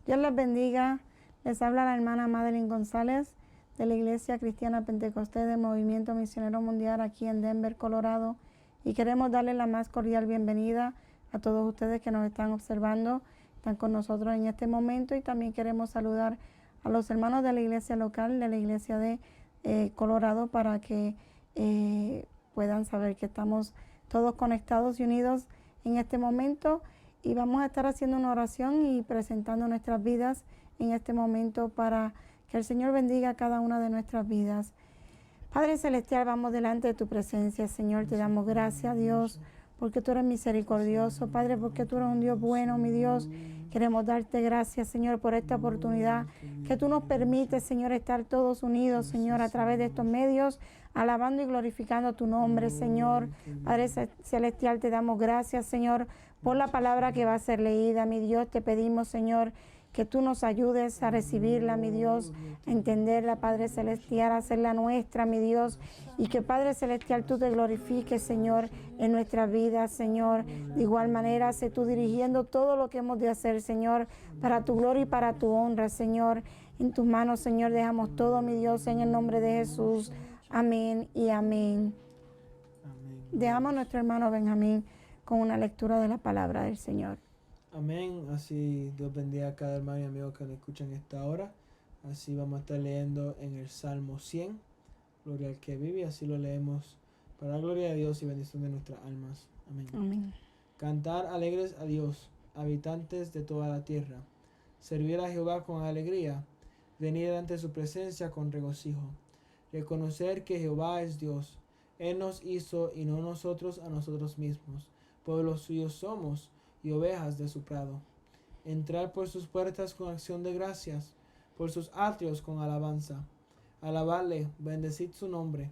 Dios les bendiga. Les habla la hermana Madeline González de la Iglesia Cristiana Pentecostés del Movimiento Misionero Mundial aquí en Denver, Colorado. Y queremos darles la más cordial bienvenida a todos ustedes que nos están observando, están con nosotros en este momento. Y también queremos saludar a los hermanos de la iglesia local, de la iglesia de Colorado, para que puedan saber que estamos todos conectados y unidos en este momento. Y vamos a estar haciendo una oración y presentando nuestras vidas en este momento para que el Señor bendiga cada una de nuestras vidas. Padre Celestial, vamos delante de tu presencia, Señor. Te damos gracias, Dios, porque tú eres misericordioso, Padre, porque tú eres un Dios bueno, mi Dios. Queremos darte gracias, Señor, por esta oportunidad que tú nos permites, Señor, estar todos unidos, Señor, a través de estos medios, alabando y glorificando tu nombre, Señor. Padre Celestial, te damos gracias, Señor, por la palabra que va a ser leída, mi Dios. Te pedimos, Señor, que tú nos ayudes a recibirla, mi Dios, a entenderla, Padre Celestial, a hacerla nuestra, mi Dios, y que, Padre Celestial, tú te glorifiques, Señor, en nuestra vida, Señor. De igual manera, sé tú dirigiendo todo lo que hemos de hacer, Señor, para tu gloria y para tu honra, Señor. En tus manos, Señor, dejamos todo, mi Dios, en el nombre de Jesús. Amén y amén. Dejamos a nuestro hermano Benjamín con una lectura de la palabra del Señor. Amén. Así Dios bendiga a cada hermano y amigo que nos escuchan esta hora. Así vamos a estar leyendo en el Salmo 100. Gloria al que vive. Así lo leemos para la gloria de Dios y bendición de nuestras almas. Amén. Amén. Cantar alegres a Dios, habitantes de toda la tierra. Servir a Jehová con alegría. Venir ante su presencia con regocijo. Reconocer que Jehová es Dios. Él nos hizo y no nosotros a nosotros mismos. Pueblos suyos somos y ovejas de su prado. Entrar por sus puertas con acción de gracias, por sus atrios con alabanza. Alabarle, bendecid su nombre,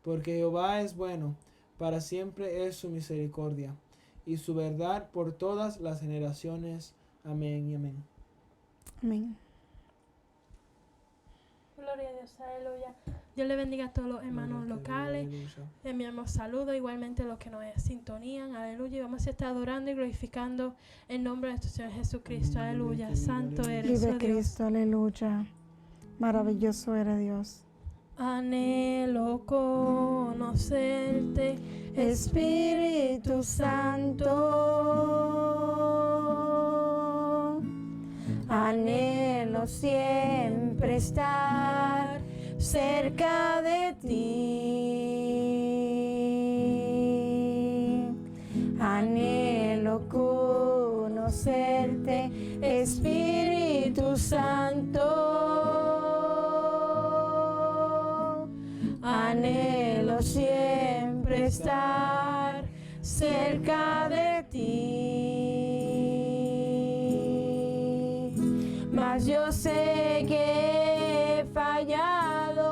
porque Jehová es bueno, para siempre es su misericordia, y su verdad por todas las generaciones. Amén y amén. Amén. Gloria a Dios, aleluya. Dios le bendiga a todos los hermanos locales. Enviamos saludos igualmente a los que nos sintonían. Aleluya. Y vamos a estar adorando y glorificando el nombre de nuestro Señor Jesucristo. Aleluya. Santo eres, Vive oh Dios. Cristo, aleluya. Maravilloso eres Dios. Anhelo conocerte, Espíritu Santo. Anhelo siempre estar cerca de ti. Anhelo conocerte, Espíritu Santo. Anhelo siempre estar cerca de ti. Mas yo sé que he fallado,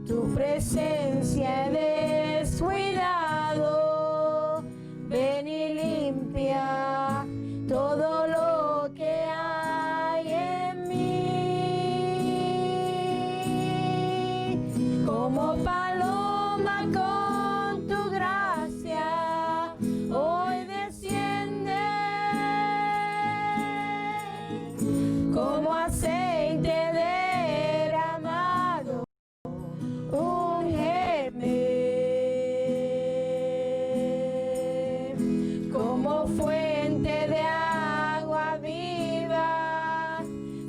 tu presencia he descuidado. Ven y limpia todo lo que hay en mí. Como paloma con tu gracia, hoy desciende. Como aceite derramado, úngeme. Como fuente de agua viva,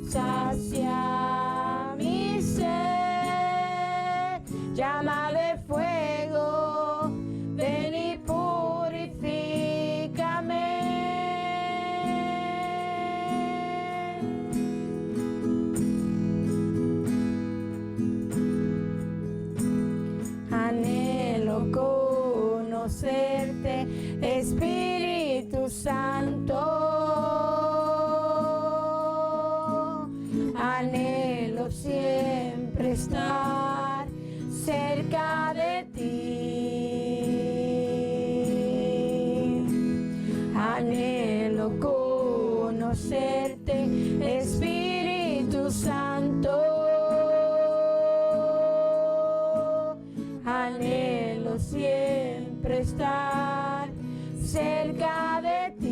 sacia mi sed. Llama de fuego, ven y purifícame. Anhelo conocerte, Espíritu Santo. Anhelo siempre estar cerca de ti. Anhelo conocerte, Espíritu Santo. Anhelo siempre estar cerca de ti.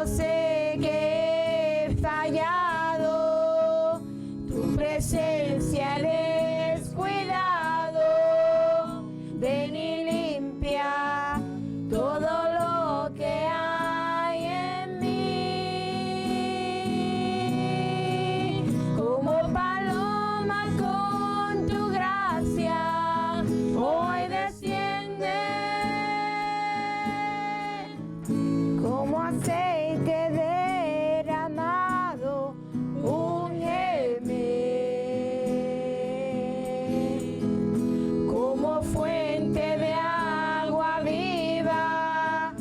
yo sé que he fallado, tu presencia he descuidado. Ven y limpia todo lo que hay en mí. Como paloma con tu gracia, hoy desciende. Como aceite derramado, úngeme. Como fuente de agua viva,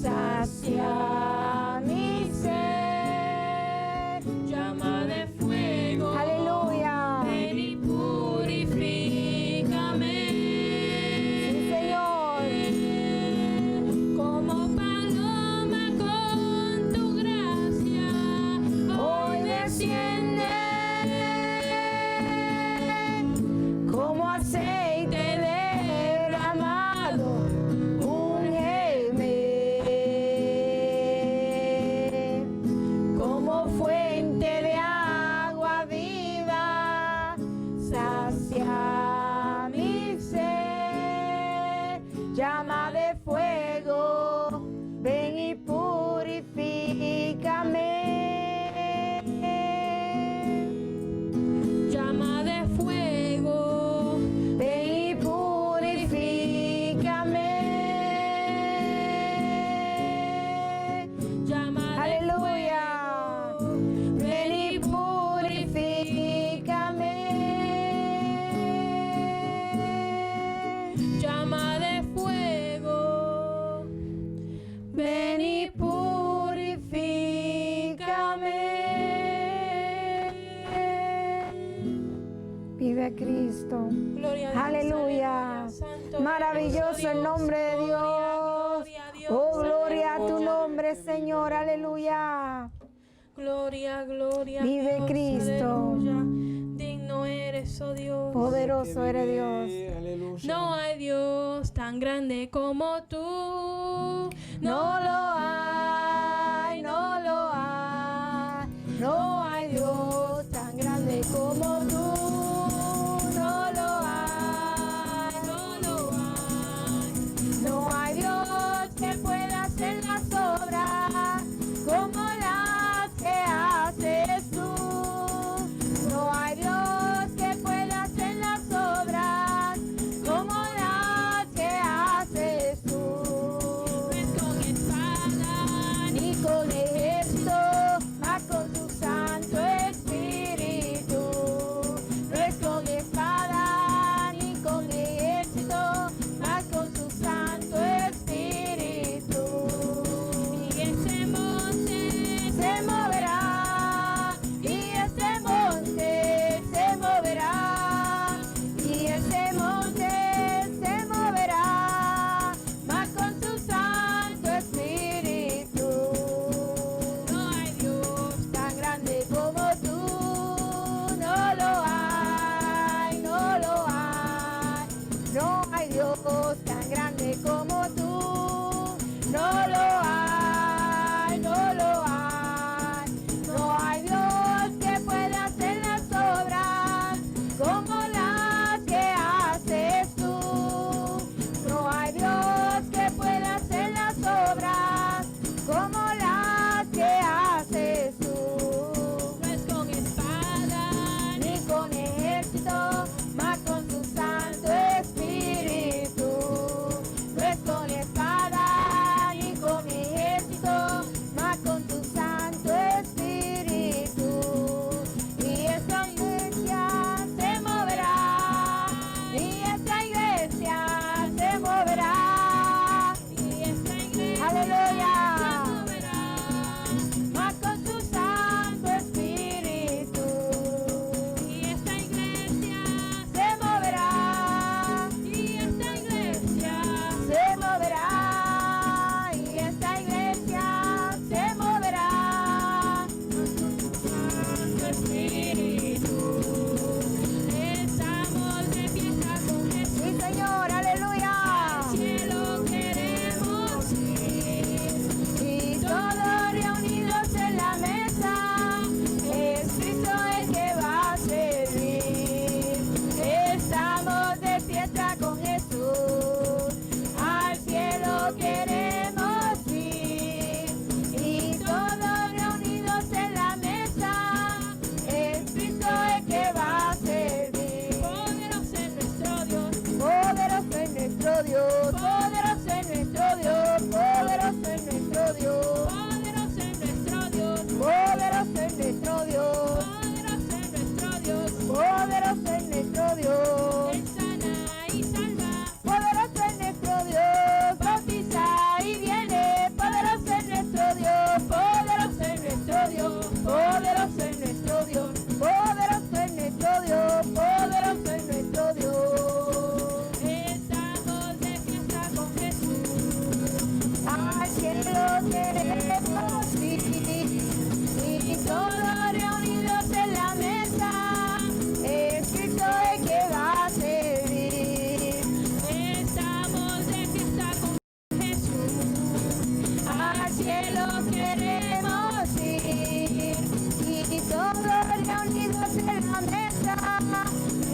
sacia mi ser. Llama de fuego, Aleluya. ven y purifícame. Sí, Señor. Como paloma con tu gracia, Hoy desciende. Como aceite derramado, úngeme. Como fuente de agua viva, sacia mi ser. Llama de fuego, ven y purifícame. llama de fuego, Ven y purifícame. llama de Aleluya. fuego, Ven y purifícame. llama de fuego, Ven y purifícame. Vive Cristo. gloria a Dios, Aleluya. santo Maravilloso eres, oh el nombre de Dios. Dios. Gloria a Dios, Oh, gloria a tu aleluya. nombre, Señor. Aleluya. Gloria, gloria a Vive Dios, Cristo. aleluya. Digno eres, oh Dios. Poderoso eres Dios. Aleluya. No hay Dios tan grande como tú. No lo hay, no lo hay. No hay Dios tan grande como tú. No lo hay, no lo hay. No hay Dios que pueda hacer las obras como las que haces tú. No hay Dios que pueda hacer las obras como las que haces tú. No es con espada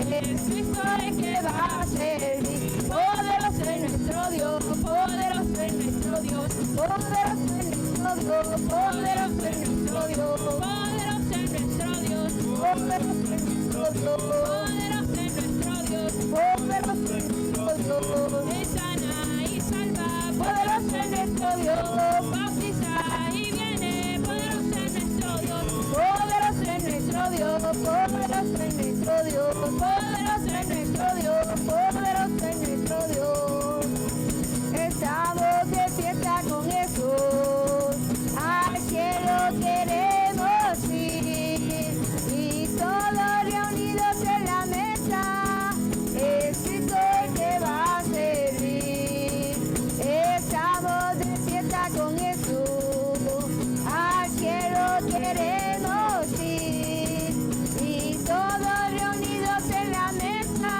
Es Cristo el que va a servir. Poderoso es nuestro Dios, poderoso es nuestro Dios, poderoso es nuestro Dios, poderoso es nuestro Dios, poderoso es nuestro Dios, poderoso es nuestro Dios, poderoso es nuestro Dios, poderoso es nuestro Dios. Él sana y salva, poderoso es nuestro Dios, bautiza y viene, poderoso es nuestro Dios, poderoso es nuestro Dios, poderoso es nuestro Dios, poderoso es nuestro Dios, poderoso es nuestro Dios. Estamos de fiesta con Jesús, al cielo queremos ir, y todos reunidos en la mesa, es Cristo el que va a servir. Estamos de fiesta con Jesús, al cielo queremos ir, y todos reunidos en la mesa,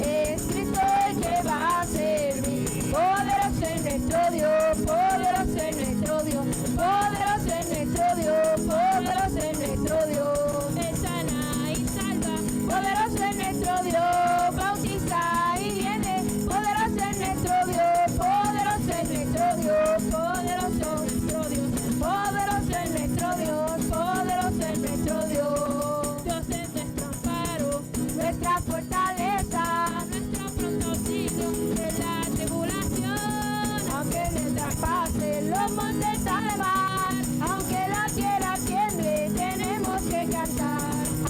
es Cristo el que va a servir. Poderoso es nuestro Dios, poderoso es nuestro Dios, poderoso es nuestro Dios, poderoso es nuestro Dios. Él sana y salva, poderoso es nuestro Dios, bautiza y viene, poderoso es nuestro Dios, poderoso es nuestro Dios, poderoso es nuestro Dios, poderoso es nuestro Dios, poderoso es nuestro Dios. Dios es nuestro amparo, nuestra fortaleza, nuestro pronto auxilio en la tribulación. Aunque mientras pase los montes al mar, aunque la tierra tiemble, tenemos que cantar.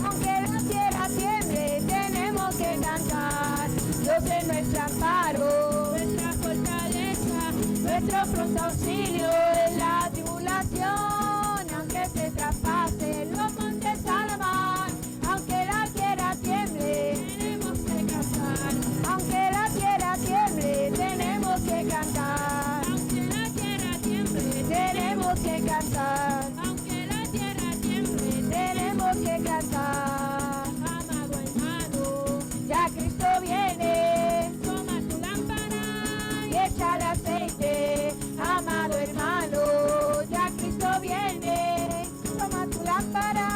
Aunque la tierra tiemble, tenemos que cantar. Dios es nuestro amparo, nuestra fortaleza, nuestro pronto auxilio en la tribulación. Aunque se traspase los montes al mar, aunque la tierra tiemble, tenemos que cantar. Aunque la tierra tiemble, tenemos que cantar. Aunque la tierra tiemble, tenemos que cantar. Aunque la tierra tiemble, tenemos que cantar. Amado hermano, ya Cristo viene. Toma tu lámpara y échale aceite. Amado hermano, ya Cristo viene. Toma tu lámpara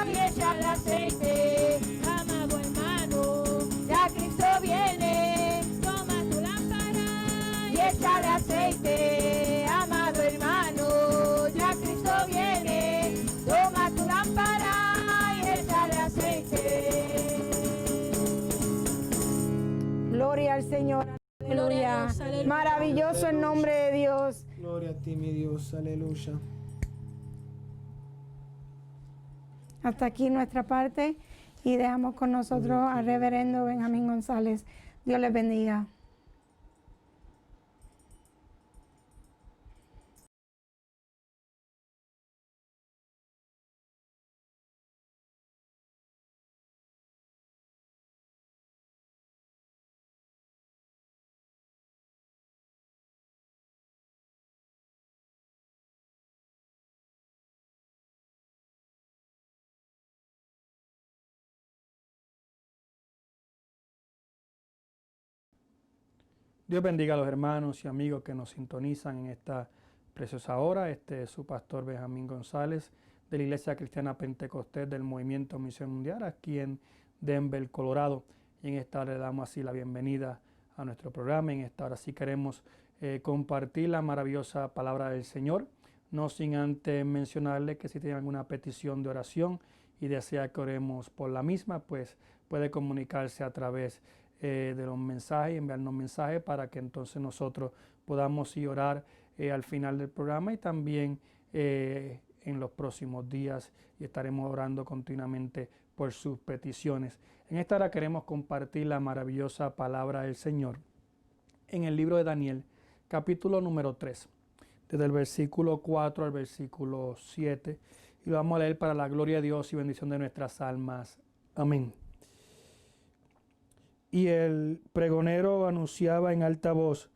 y échale aceite. Amado hermano, ya Cristo viene. Toma tu lámpara y échale aceite. Amado hermano, ya Cristo viene. Toma tu lámpara y échale aceite. Gloria al Señor. Gloria a Aleluya. Dios, aleluya. Maravilloso el nombre de Dios. Gloria a ti, mi Dios, aleluya. Hasta aquí nuestra parte y dejamos con nosotros al reverendo Benjamín González. Dios les bendiga. Dios bendiga a los hermanos y amigos que nos sintonizan en esta preciosa hora. Este es su pastor Benjamín González de la Iglesia Cristiana Pentecostés del Movimiento Misión Mundial aquí en Denver, Colorado. Y en esta hora le damos así la bienvenida a nuestro programa. En esta hora sí queremos compartir la maravillosa palabra del Señor, no sin antes mencionarle que si tiene alguna petición de oración y desea que oremos por la misma, pues puede comunicarse a través de los mensajes, enviarnos mensajes para que entonces nosotros podamos ir orar al final del programa y también en los próximos días, y estaremos orando continuamente por sus peticiones. En esta hora queremos compartir la maravillosa palabra del Señor en el libro de Daniel, capítulo número 3, desde el versículo 4 al versículo 7, y lo vamos a leer para la gloria de Dios y bendición de nuestras almas. Amén. Y el pregonero anunciaba en alta voz: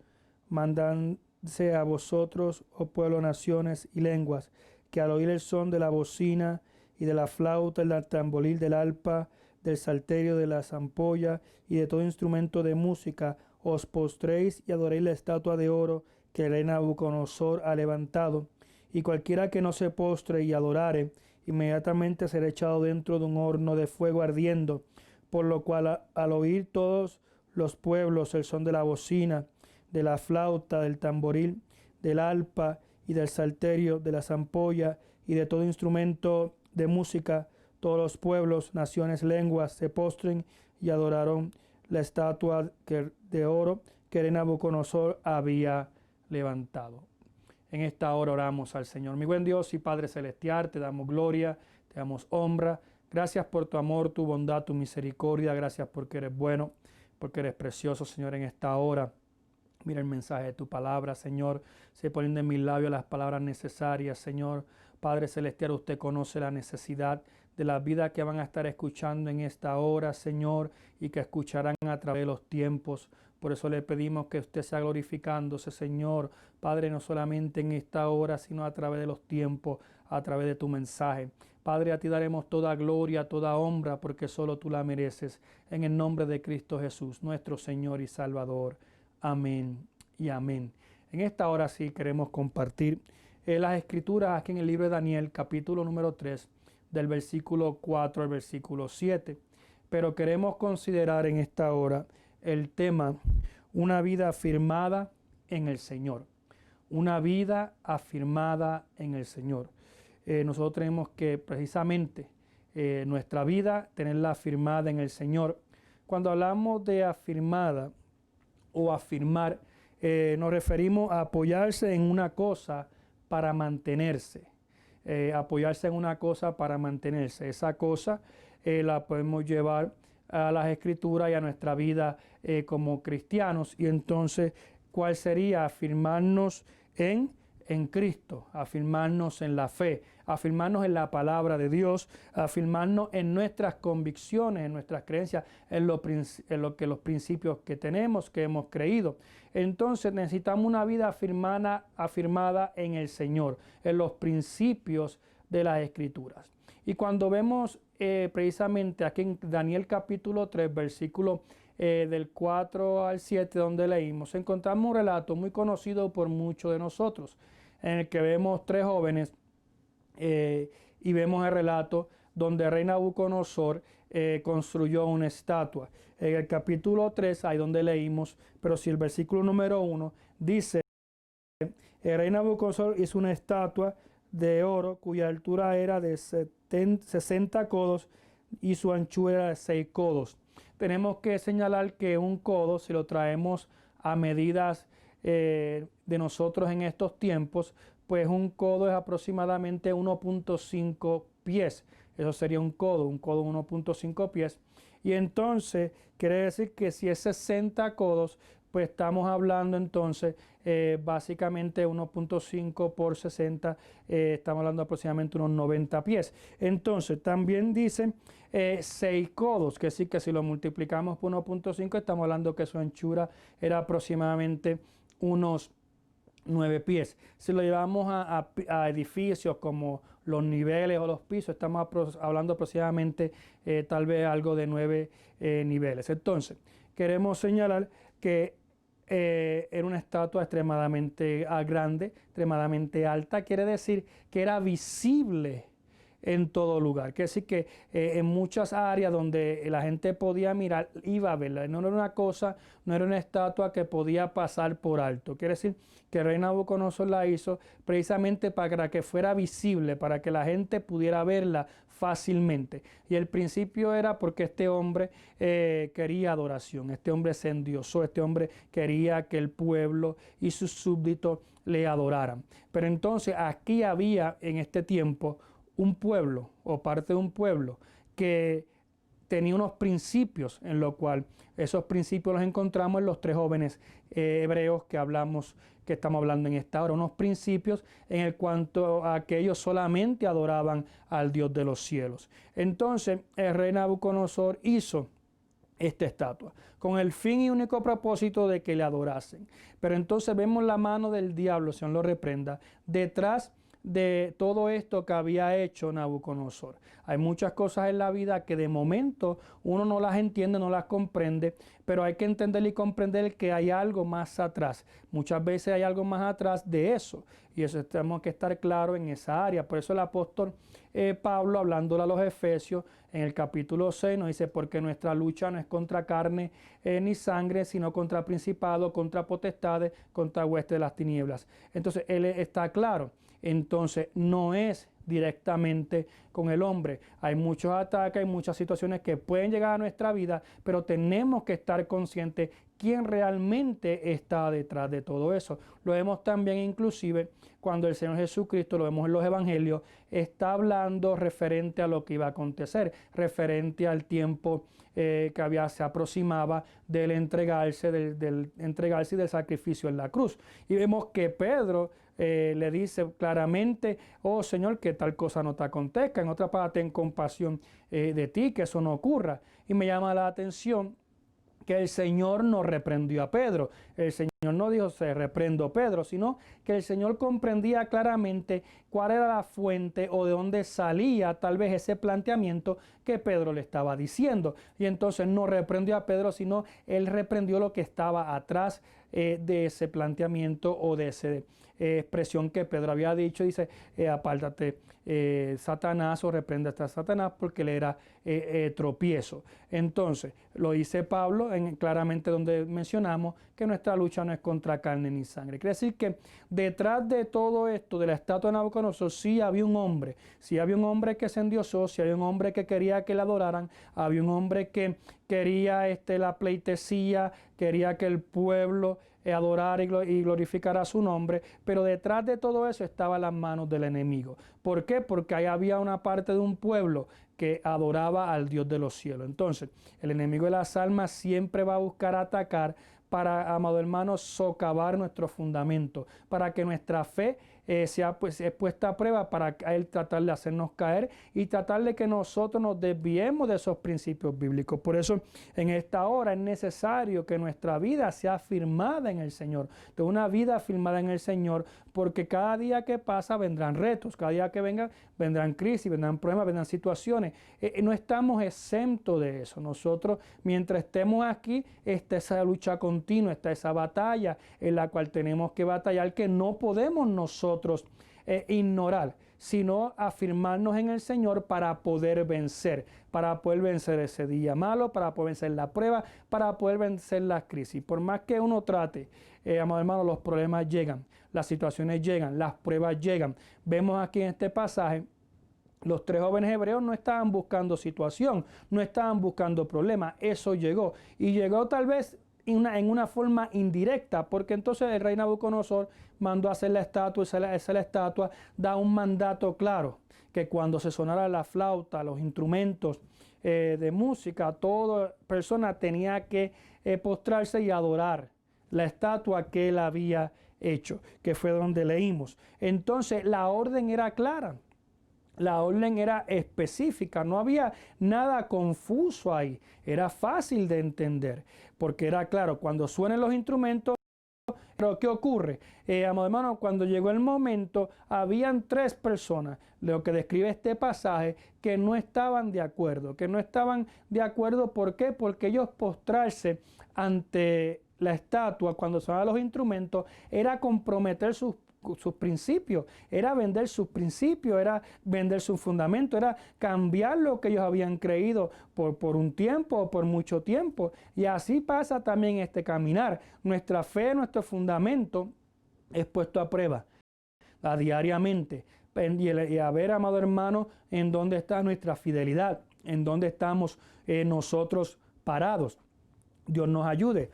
mandadse a vosotros, oh pueblo, naciones y lenguas, que al oír el son de la bocina y de la flauta, del tamboril, del arpa, del salterio, de la zampolla y de todo instrumento de música, os postréis y adoréis la estatua de oro que el rey Nabucodonosor ha levantado. Y cualquiera que no se postre y adorare, inmediatamente será echado dentro de un horno de fuego ardiendo. por lo cual al oír todos los pueblos el son de la bocina, de la flauta, del tamboril, del arpa y del salterio, de la zampolla y de todo instrumento de música, todos los pueblos, naciones, lenguas se postren y adoraron la estatua de oro que rey Nabucodonosor había levantado. En esta hora oramos al Señor. Mi buen Dios y Padre Celestial, te damos gloria, te damos honra. Gracias por tu amor, tu bondad, tu misericordia. Gracias porque eres bueno, porque eres precioso, Señor, en esta hora. Mira el mensaje de tu palabra, Señor. Se ponen en mis labios las palabras necesarias, Señor. Padre Celestial, usted conoce la necesidad de la vida que van a estar escuchando en esta hora, Señor, y que escucharán a través de los tiempos. Por eso le pedimos que usted sea glorificándose, Señor, Padre, no solamente en esta hora, sino a través de los tiempos, a través de tu mensaje. Padre, a ti daremos toda gloria, toda honra, porque solo tú la mereces. En el nombre de Cristo Jesús, nuestro Señor y Salvador. Amén y amén. En esta hora sí queremos compartir las escrituras aquí en el libro de Daniel, capítulo número 3, del versículo 4 al versículo 7. Pero queremos considerar en esta hora el tema, una vida afirmada en el Señor. Una vida afirmada en el Señor. Nosotros tenemos que precisamente nuestra vida tenerla afirmada en el Señor. Cuando hablamos de afirmada o afirmar, nos referimos a apoyarse en una cosa para mantenerse. Apoyarse en una cosa para mantenerse. Esa cosa la podemos llevar a las Escrituras y a nuestra vida como cristianos. Y entonces, ¿cuál sería? Afirmarnos en Cristo, afirmarnos en la fe, afirmarnos en la palabra de Dios, afirmarnos en nuestras convicciones, en nuestras creencias, en lo que los principios que tenemos, que hemos creído. Entonces necesitamos una vida afirmada en el Señor, en los principios de las Escrituras. Y cuando vemos precisamente aquí en Daniel capítulo 3, versículo del 4 al 7, donde leímos, encontramos un relato muy conocido por muchos de nosotros, en el que vemos tres jóvenes y vemos el relato donde el rey Nabucodonosor construyó una estatua. En el capítulo 3, ahí donde leímos, pero si el versículo número 1 dice, el rey Nabucodonosor hizo una estatua de oro cuya altura era de 60 codos y su anchura era de 6 codos. Tenemos que señalar que un codo, si lo traemos a medidas de nosotros en estos tiempos, pues un codo es aproximadamente 1.5 pies. Eso sería un codo 1.5 pies. Y entonces quiere decir que si es 60 codos, pues estamos hablando entonces básicamente 1.5 por 60, estamos hablando aproximadamente unos 90 pies. Entonces también dicen 6 codos, que sí que si lo multiplicamos por 1.5 estamos hablando que su anchura era aproximadamente unos 9 pies. Si lo llevamos a edificios como los niveles o los pisos, estamos hablando aproximadamente tal vez algo de 9 niveles. Entonces, queremos señalar que era una estatua extremadamente grande, extremadamente alta. Quiere decir que era visible en todo lugar. Quiere decir que en muchas áreas donde la gente podía mirar, iba a verla. No era una cosa, no era una estatua que podía pasar por alto. Quiere decir que el rey Nabucodonosor la hizo precisamente para que fuera visible, para que la gente pudiera verla fácilmente. Y el principio era porque este hombre quería adoración, este hombre se endiosó, este hombre quería que el pueblo y sus súbditos le adoraran. Pero entonces aquí había en este tiempo un pueblo o parte de un pueblo que tenía unos principios, en lo cual esos principios los encontramos en los tres jóvenes hebreos que estamos hablando en esta hora, unos principios en el cuanto a que ellos solamente adoraban al Dios de los cielos. Entonces el rey Nabucodonosor hizo esta estatua con el fin y único propósito de que le adorasen. Pero entonces vemos la mano del diablo, Señor lo reprenda, detrás de todo esto que había hecho Nabucodonosor. Hay muchas cosas en la vida que de momento uno no las entiende, no las comprende, pero hay que entender y comprender que hay algo más atrás. Muchas veces hay algo más atrás de eso, y eso tenemos que estar claros en esa área. Por eso el apóstol Pablo, hablándole a los Efesios, en el capítulo 6 nos dice, porque nuestra lucha no es contra carne ni sangre, sino contra principados, contra potestades, contra huestes de las tinieblas. Entonces, él está claro. Entonces, no es directamente con el hombre. Hay muchos ataques, hay muchas situaciones que pueden llegar a nuestra vida, pero tenemos que estar conscientes quién realmente está detrás de todo eso. Lo vemos también inclusive cuando el Señor Jesucristo, lo vemos en los evangelios, está hablando referente a lo que iba a acontecer, referente al tiempo que se aproximaba del entregarse, del entregarse y del sacrificio en la cruz. Y vemos que Pedro le dice claramente, oh Señor, que tal cosa no te acontezca. En otra parte, ten compasión de ti, que eso no ocurra. Y me llama la atención que el Señor no reprendió a Pedro. El Señor no dijo, se reprendo Pedro, sino que el Señor comprendía claramente cuál era la fuente o de dónde salía tal vez ese planteamiento que Pedro le estaba diciendo. Y entonces no reprendió a Pedro, sino él reprendió lo que estaba atrás de ese planteamiento o de esa expresión que Pedro había dicho. Dice, apártate Satanás, o reprende a Satanás, porque le era tropiezo. Entonces, lo dice Pablo claramente donde mencionamos que nuestra lucha no es contra carne ni sangre. Quiere decir que detrás de todo esto, de la estatua de Nabucodonosor, sí había un hombre que se endiosó, sí había un hombre que quería que le adoraran, había un hombre que quería la pleitesía, quería que el pueblo adorara y glorificara su nombre, pero detrás de todo eso estaba las manos del enemigo. ¿Por qué? Porque ahí había una parte de un pueblo que adoraba al Dios de los cielos. Entonces, el enemigo de las almas siempre va a buscar atacar para, amado hermano, socavar nuestro fundamento, para que nuestra fe sea puesta a prueba, para él tratar de hacernos caer y tratar de que nosotros nos desviemos de esos principios bíblicos. Por eso en esta hora es necesario que nuestra vida sea firmada en el Señor, de una vida firmada en el Señor, porque cada día que pasa vendrán retos, cada día que vendrán crisis, vendrán problemas, vendrán situaciones. No estamos exentos de eso. Nosotros, mientras estemos aquí, está esa lucha continua, está esa batalla en la cual tenemos que batallar, que no podemos nosotros ignorar, sino afirmarnos en el Señor para poder vencer ese día malo, para poder vencer la prueba, para poder vencer las crisis. Por más que uno trate, amado hermano, los problemas llegan, las situaciones llegan, las pruebas llegan. Vemos aquí en este pasaje, los tres jóvenes hebreos no estaban buscando situación, no estaban buscando problemas, eso llegó. Y llegó tal vez en una forma indirecta, porque entonces el rey Nabucodonosor mandó a hacer la estatua, y esa la estatua da un mandato claro, que cuando se sonara la flauta, los instrumentos de música, toda persona tenía que postrarse y adorar la estatua que él había hecho, que fue donde leímos. Entonces la orden era clara. La orden era específica, no había nada confuso ahí, era fácil de entender, porque era claro, cuando suenen los instrumentos. Pero ¿qué ocurre? Amado hermano, cuando llegó el momento, habían tres personas, lo que describe este pasaje, que no estaban de acuerdo. ¿Por qué? Porque ellos postrarse ante la estatua cuando sonaban los instrumentos era comprometer sus principios, era vender sus principios, era vender su fundamento, era cambiar lo que ellos habían creído por un tiempo o por mucho tiempo. Y así pasa también este caminar. Nuestra fe, nuestro fundamento es puesto a prueba diariamente. Y a ver, amado hermano, en dónde está nuestra fidelidad, en dónde estamos nosotros parados. Dios nos ayude,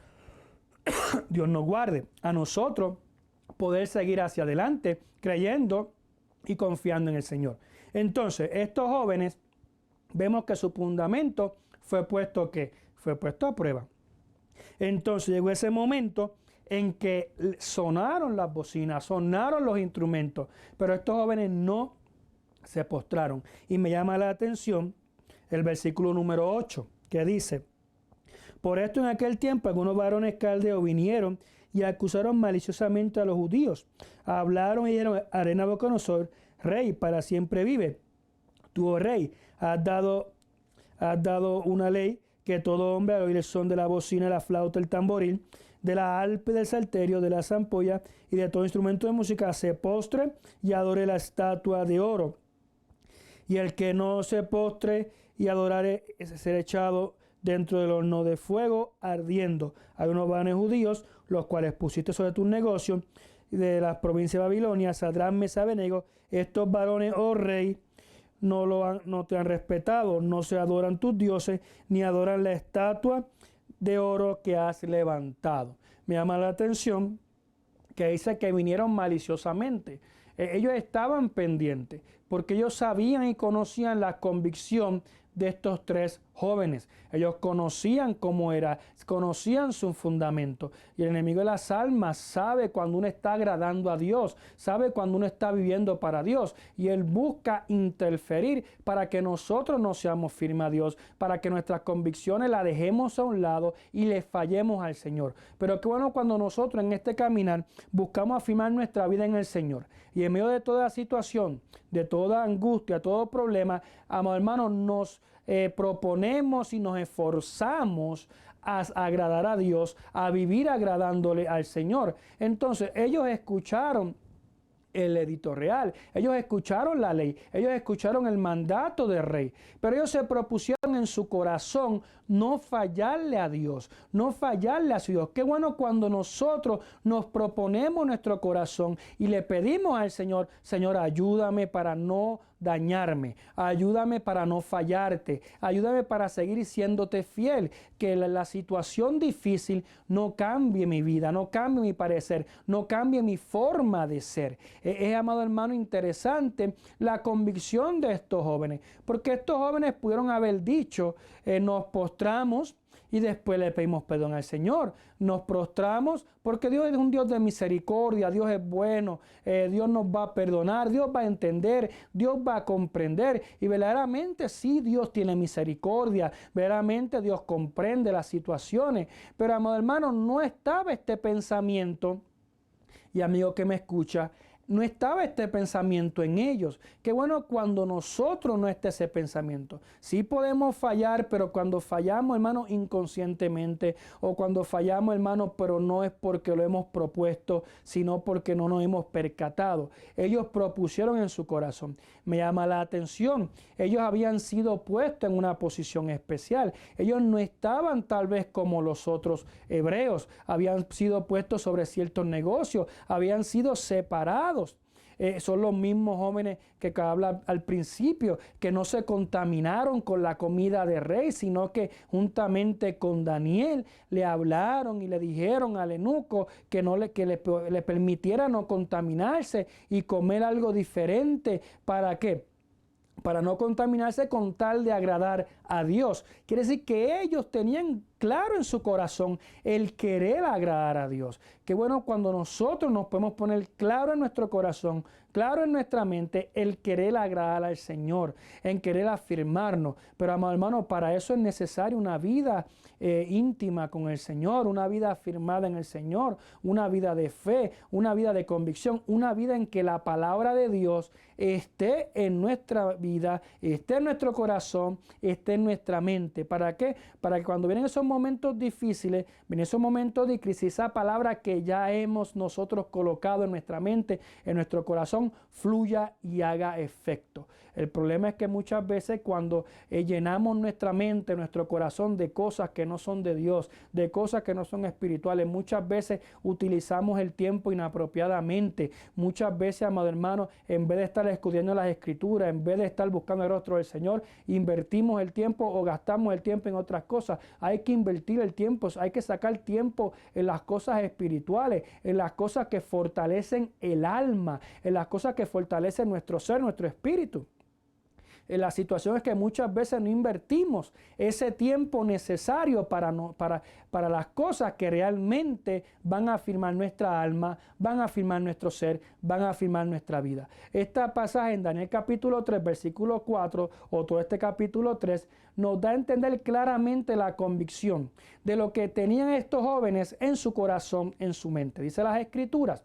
Dios nos guarde a nosotros poder seguir hacia adelante creyendo y confiando en el Señor. Entonces, estos jóvenes vemos que su fundamento fue puesto a prueba. Entonces llegó ese momento en que sonaron las bocinas, sonaron los instrumentos, pero estos jóvenes no se postraron. Y me llama la atención el versículo número 8, que dice: por esto en aquel tiempo algunos varones caldeos vinieron y acusaron maliciosamente a los judíos. Hablaron y dijeron a rey Nabucodonosor: Rey, para siempre vive. Tú, oh rey, has dado una ley que todo hombre al oír el son de la bocina, la flauta, el tamboril, de la arpa y del salterio, de la zampolla y de todo instrumento de música, se postre y adore la estatua de oro. Y el que no se postre y adorare será echado dentro del horno de fuego ardiendo. Hay unos varones judíos, los cuales pusiste sobre tus negocios de las provincias de Babilonia, Sadrach, Mesach, Abednego. Estos varones, oh rey, no te han respetado, no se adoran tus dioses, ni adoran la estatua de oro que has levantado. Me llama la atención que dice que vinieron maliciosamente. Ellos estaban pendientes, porque ellos sabían y conocían la convicción de estos tres jóvenes. Ellos conocían cómo era, conocían su fundamento. Y el enemigo de las almas sabe cuando uno está agradando a Dios, sabe cuando uno está viviendo para Dios. Y él busca interferir para que nosotros no seamos firmes a Dios, para que nuestras convicciones las dejemos a un lado y le fallemos al Señor. Pero qué bueno cuando nosotros en este caminar buscamos afirmar nuestra vida en el Señor. Y en medio de toda situación, de toda angustia, todo problema, amados hermanos, nos proponemos y nos esforzamos a agradar a Dios, a vivir agradándole al Señor. Entonces ellos escucharon el edicto real, ellos escucharon la ley, ellos escucharon el mandato del rey, pero ellos se propusieron en su corazón no fallarle a Dios, no fallarle a Dios. Qué bueno cuando nosotros nos proponemos nuestro corazón y le pedimos al Señor: Señor, ayúdame para no dañarme, ayúdame para no fallarte, ayúdame para seguir siéndote fiel, que la situación difícil no cambie mi vida, no cambie mi parecer, no cambie mi forma de ser. Es, amado hermano, interesante la convicción de estos jóvenes, porque estos jóvenes pudieron haber dicho: nos postramos y después le pedimos perdón al Señor. Nos prostramos porque Dios es un Dios de misericordia, Dios es bueno, Dios nos va a perdonar, Dios va a entender, Dios va a comprender. Y verdaderamente sí, Dios tiene misericordia, verdaderamente Dios comprende las situaciones. Pero, amado hermano, no estaba este pensamiento, y amigo que me escucha, no estaba este pensamiento en ellos. Qué bueno cuando nosotros no esté ese pensamiento. Sí podemos fallar, pero cuando fallamos, hermano, inconscientemente, o cuando fallamos, hermano, pero no es porque lo hemos propuesto, sino porque no nos hemos percatado. Ellos propusieron en su corazón. Me llama la atención. Ellos habían sido puestos en una posición especial. Ellos no estaban tal vez como los otros hebreos. Habían sido puestos sobre ciertos negocios. Habían sido separados. Son los mismos jóvenes que habla al principio, que no se contaminaron con la comida de rey, sino que juntamente con Daniel le hablaron y le dijeron al eunuco que le permitiera no contaminarse y comer algo diferente. ¿Para qué? Para no contaminarse con tal de agradar a Dios. Quiere decir que ellos tenían claro en su corazón el querer agradar a Dios. Qué bueno cuando nosotros nos podemos poner claro en nuestro corazón, claro en nuestra mente, el querer agradar al Señor, en querer afirmarnos. Pero, amado hermano, para eso es necesaria una vida íntima con el Señor, una vida afirmada en el Señor, una vida de fe, una vida de convicción, una vida en que la palabra de Dios esté en nuestra vida, esté en nuestro corazón, esté en nuestra mente. ¿Para qué? Para que cuando vienen esos momentos difíciles, vienen esos momentos de crisis, esa palabra que ya hemos nosotros colocado en nuestra mente, en nuestro corazón, fluya y haga efecto. El problema es que muchas veces cuando llenamos nuestra mente, nuestro corazón de cosas que no son de Dios, de cosas que no son espirituales, muchas veces utilizamos el tiempo inapropiadamente. Muchas veces, amado hermano, en vez de estar escudriñando las Escrituras, en vez de estar buscando el rostro del Señor, invertimos el tiempo o gastamos el tiempo en otras cosas. Hay que invertir el tiempo, hay que sacar tiempo en las cosas espirituales, en las cosas que fortalecen el alma, en las cosas que fortalecen nuestro ser, nuestro espíritu. La situación es que muchas veces no invertimos ese tiempo necesario para las cosas que realmente van a afirmar nuestra alma, van a afirmar nuestro ser, van a afirmar nuestra vida. Este pasaje en Daniel capítulo 3, versículo 4, o todo este capítulo 3, nos da a entender claramente la convicción de lo que tenían estos jóvenes en su corazón, en su mente. Dice las Escrituras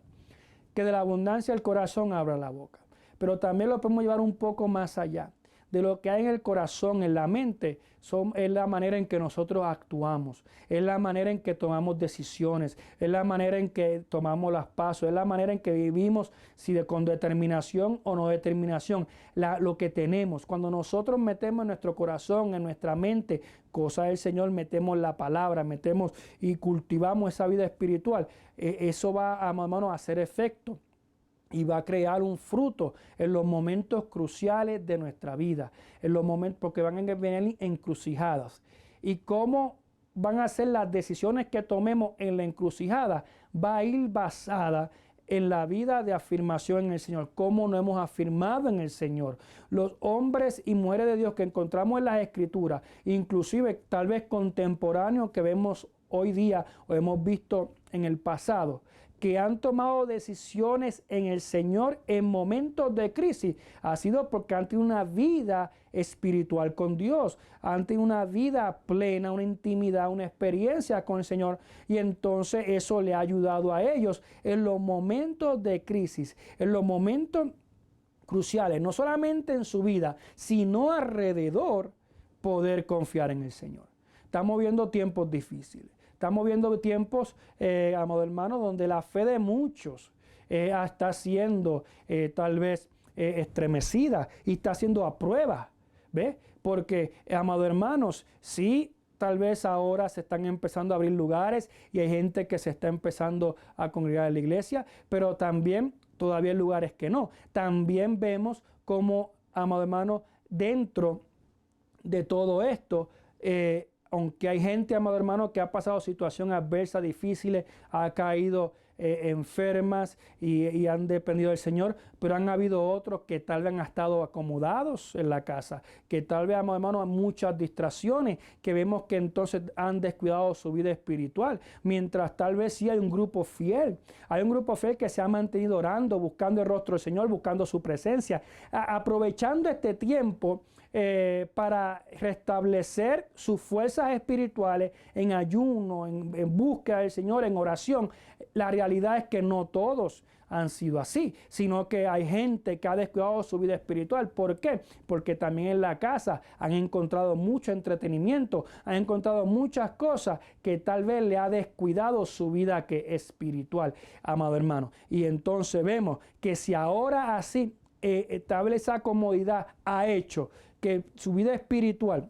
que de la abundancia del corazón habla la boca. Pero también lo podemos llevar un poco más allá. De lo que hay en el corazón, en la mente, es la manera en que nosotros actuamos, es la manera en que tomamos decisiones, es la manera en que tomamos los pasos, es la manera en que vivimos, con determinación o no determinación, lo que tenemos. Cuando nosotros metemos en nuestro corazón, en nuestra mente, cosas del Señor, metemos la palabra, metemos y cultivamos esa vida espiritual, eso va, hermano, a hacer efecto. Y va a crear un fruto en los momentos cruciales de nuestra vida, en los momentos, porque van a venir encrucijadas. Y cómo van a ser las decisiones que tomemos en la encrucijada, va a ir basada en la vida de afirmación en el Señor, cómo nos hemos afirmado en el Señor. Los hombres y mujeres de Dios que encontramos en las Escrituras, inclusive tal vez contemporáneos que vemos hoy día o hemos visto en el pasado, que han tomado decisiones en el Señor en momentos de crisis, ha sido porque han tenido una vida espiritual con Dios, han tenido una vida plena, una intimidad, una experiencia con el Señor, y entonces eso le ha ayudado a ellos en los momentos de crisis, en los momentos cruciales, no solamente en su vida, sino alrededor, poder confiar en el Señor. Estamos viendo tiempos difíciles. Estamos viendo tiempos, amado hermano, donde la fe de muchos está siendo tal vez estremecida y está siendo a prueba. ¿Ve? Porque, amado hermanos, sí, tal vez ahora se están empezando a abrir lugares y hay gente que se está empezando a congregar en la iglesia, pero también todavía hay lugares que no. También vemos como, amado hermano, dentro de todo esto, aunque hay gente, amado hermano, que ha pasado situaciones adversas, difíciles, ha caído enfermas y han dependido del Señor, pero han habido otros que tal vez han estado acomodados en la casa, que tal vez, amado hermano, hay muchas distracciones, que vemos que entonces han descuidado su vida espiritual, mientras tal vez sí hay un grupo fiel que se ha mantenido orando, buscando el rostro del Señor, buscando su presencia, aprovechando este tiempo para restablecer sus fuerzas espirituales en ayuno, en búsqueda del Señor, en oración. La realidad es que no todos han sido así, sino que hay gente que ha descuidado su vida espiritual. ¿Por qué? Porque también en la casa han encontrado mucho entretenimiento, han encontrado muchas cosas que tal vez le ha descuidado su vida espiritual, amado hermano. Y entonces vemos que si ahora así tal vez esa comodidad ha hecho que su vida espiritual,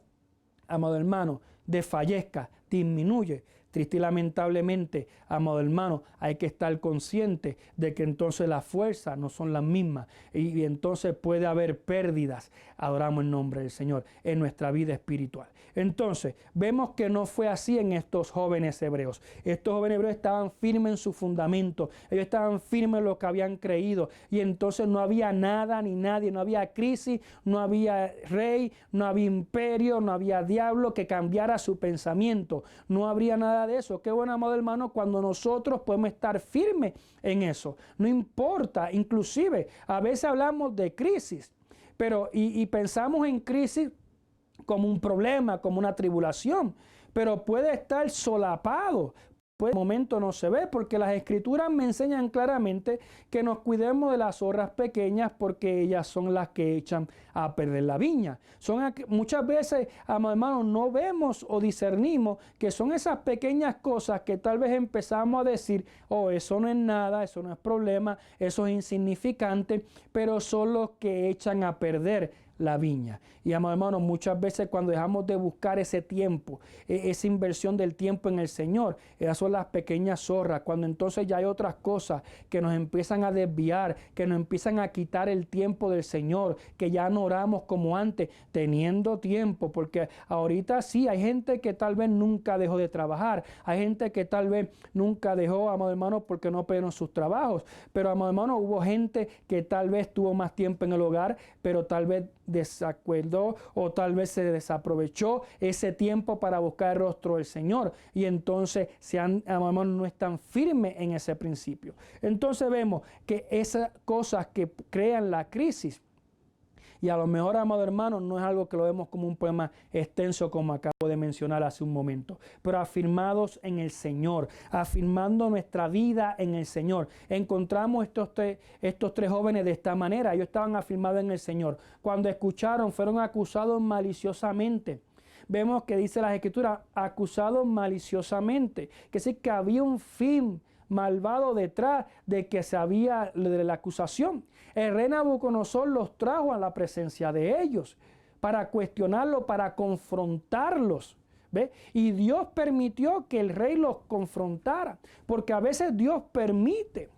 amado hermano, desfallezca, disminuye. Triste y lamentablemente, amado hermano, hay que estar consciente de que entonces las fuerzas no son las mismas y entonces puede haber pérdidas. Adoramos el nombre del Señor en nuestra vida espiritual. Entonces, vemos que no fue así en estos jóvenes hebreos. Estos jóvenes hebreos estaban firmes en su fundamento, ellos estaban firmes en lo que habían creído y entonces no había nada ni nadie, no había crisis, no había rey, no había imperio, no había diablo que cambiara su pensamiento, no habría nada de eso. Qué bueno, amado hermano, cuando nosotros podemos estar firmes en eso. No importa, inclusive a veces hablamos de crisis, pero y pensamos en crisis como un problema, como una tribulación, pero puede estar solapado. Pues de momento no se ve porque las Escrituras me enseñan claramente que nos cuidemos de las zorras pequeñas porque ellas son las que echan a perder la viña. Muchas veces, hermanos, no vemos o discernimos que son esas pequeñas cosas que tal vez empezamos a decir, oh, eso no es nada, eso no es problema, eso es insignificante, pero son los que echan a perder la viña. Y hermanos, muchas veces cuando dejamos de buscar ese tiempo, esa inversión del tiempo en el Señor, esas son las pequeñas zorras, cuando entonces ya hay otras cosas que nos empiezan a desviar, que nos empiezan a quitar el tiempo del Señor, que ya no oramos como antes, teniendo tiempo, porque ahorita sí hay gente que tal vez nunca dejó de trabajar, hay gente que tal vez nunca dejó, amado hermano, porque no perdieron sus trabajos, pero amado hermano, hubo gente que tal vez tuvo más tiempo en el hogar, pero tal vez desacuerdó o tal vez se desaprovechó ese tiempo para buscar el rostro del Señor y entonces no están firmes en ese principio. Entonces vemos que esas cosas que crean la crisis, y a lo mejor, amado hermano, no es algo que lo vemos como un problema extenso como acabo de mencionar hace un momento, pero afirmados en el Señor, afirmando nuestra vida en el Señor. Encontramos estos tres jóvenes de esta manera. Ellos estaban afirmados en el Señor. Cuando escucharon, fueron acusados maliciosamente. Vemos que dice las Escrituras, acusados maliciosamente, que sí que había un fin malvado detrás de que se había de la acusación. El rey Nabucodonosor los trajo a la presencia de ellos para cuestionarlos, para confrontarlos. ¿Ve? Y Dios permitió que el rey los confrontara, porque a veces Dios permite,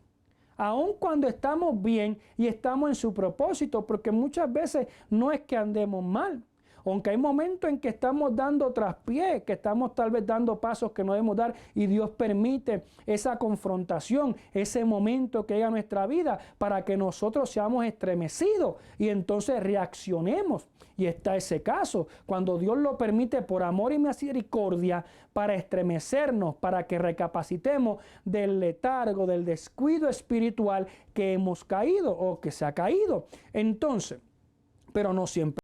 aun cuando estamos bien y estamos en su propósito, porque muchas veces no es que andemos mal. Aunque hay momentos en que estamos dando traspié, que estamos tal vez dando pasos que no debemos dar y Dios permite esa confrontación, ese momento que llega a nuestra vida para que nosotros seamos estremecidos y entonces reaccionemos. Y está ese caso, cuando Dios lo permite por amor y misericordia para estremecernos, para que recapacitemos del letargo, del descuido espiritual que hemos caído o que se ha caído. Entonces, pero no siempre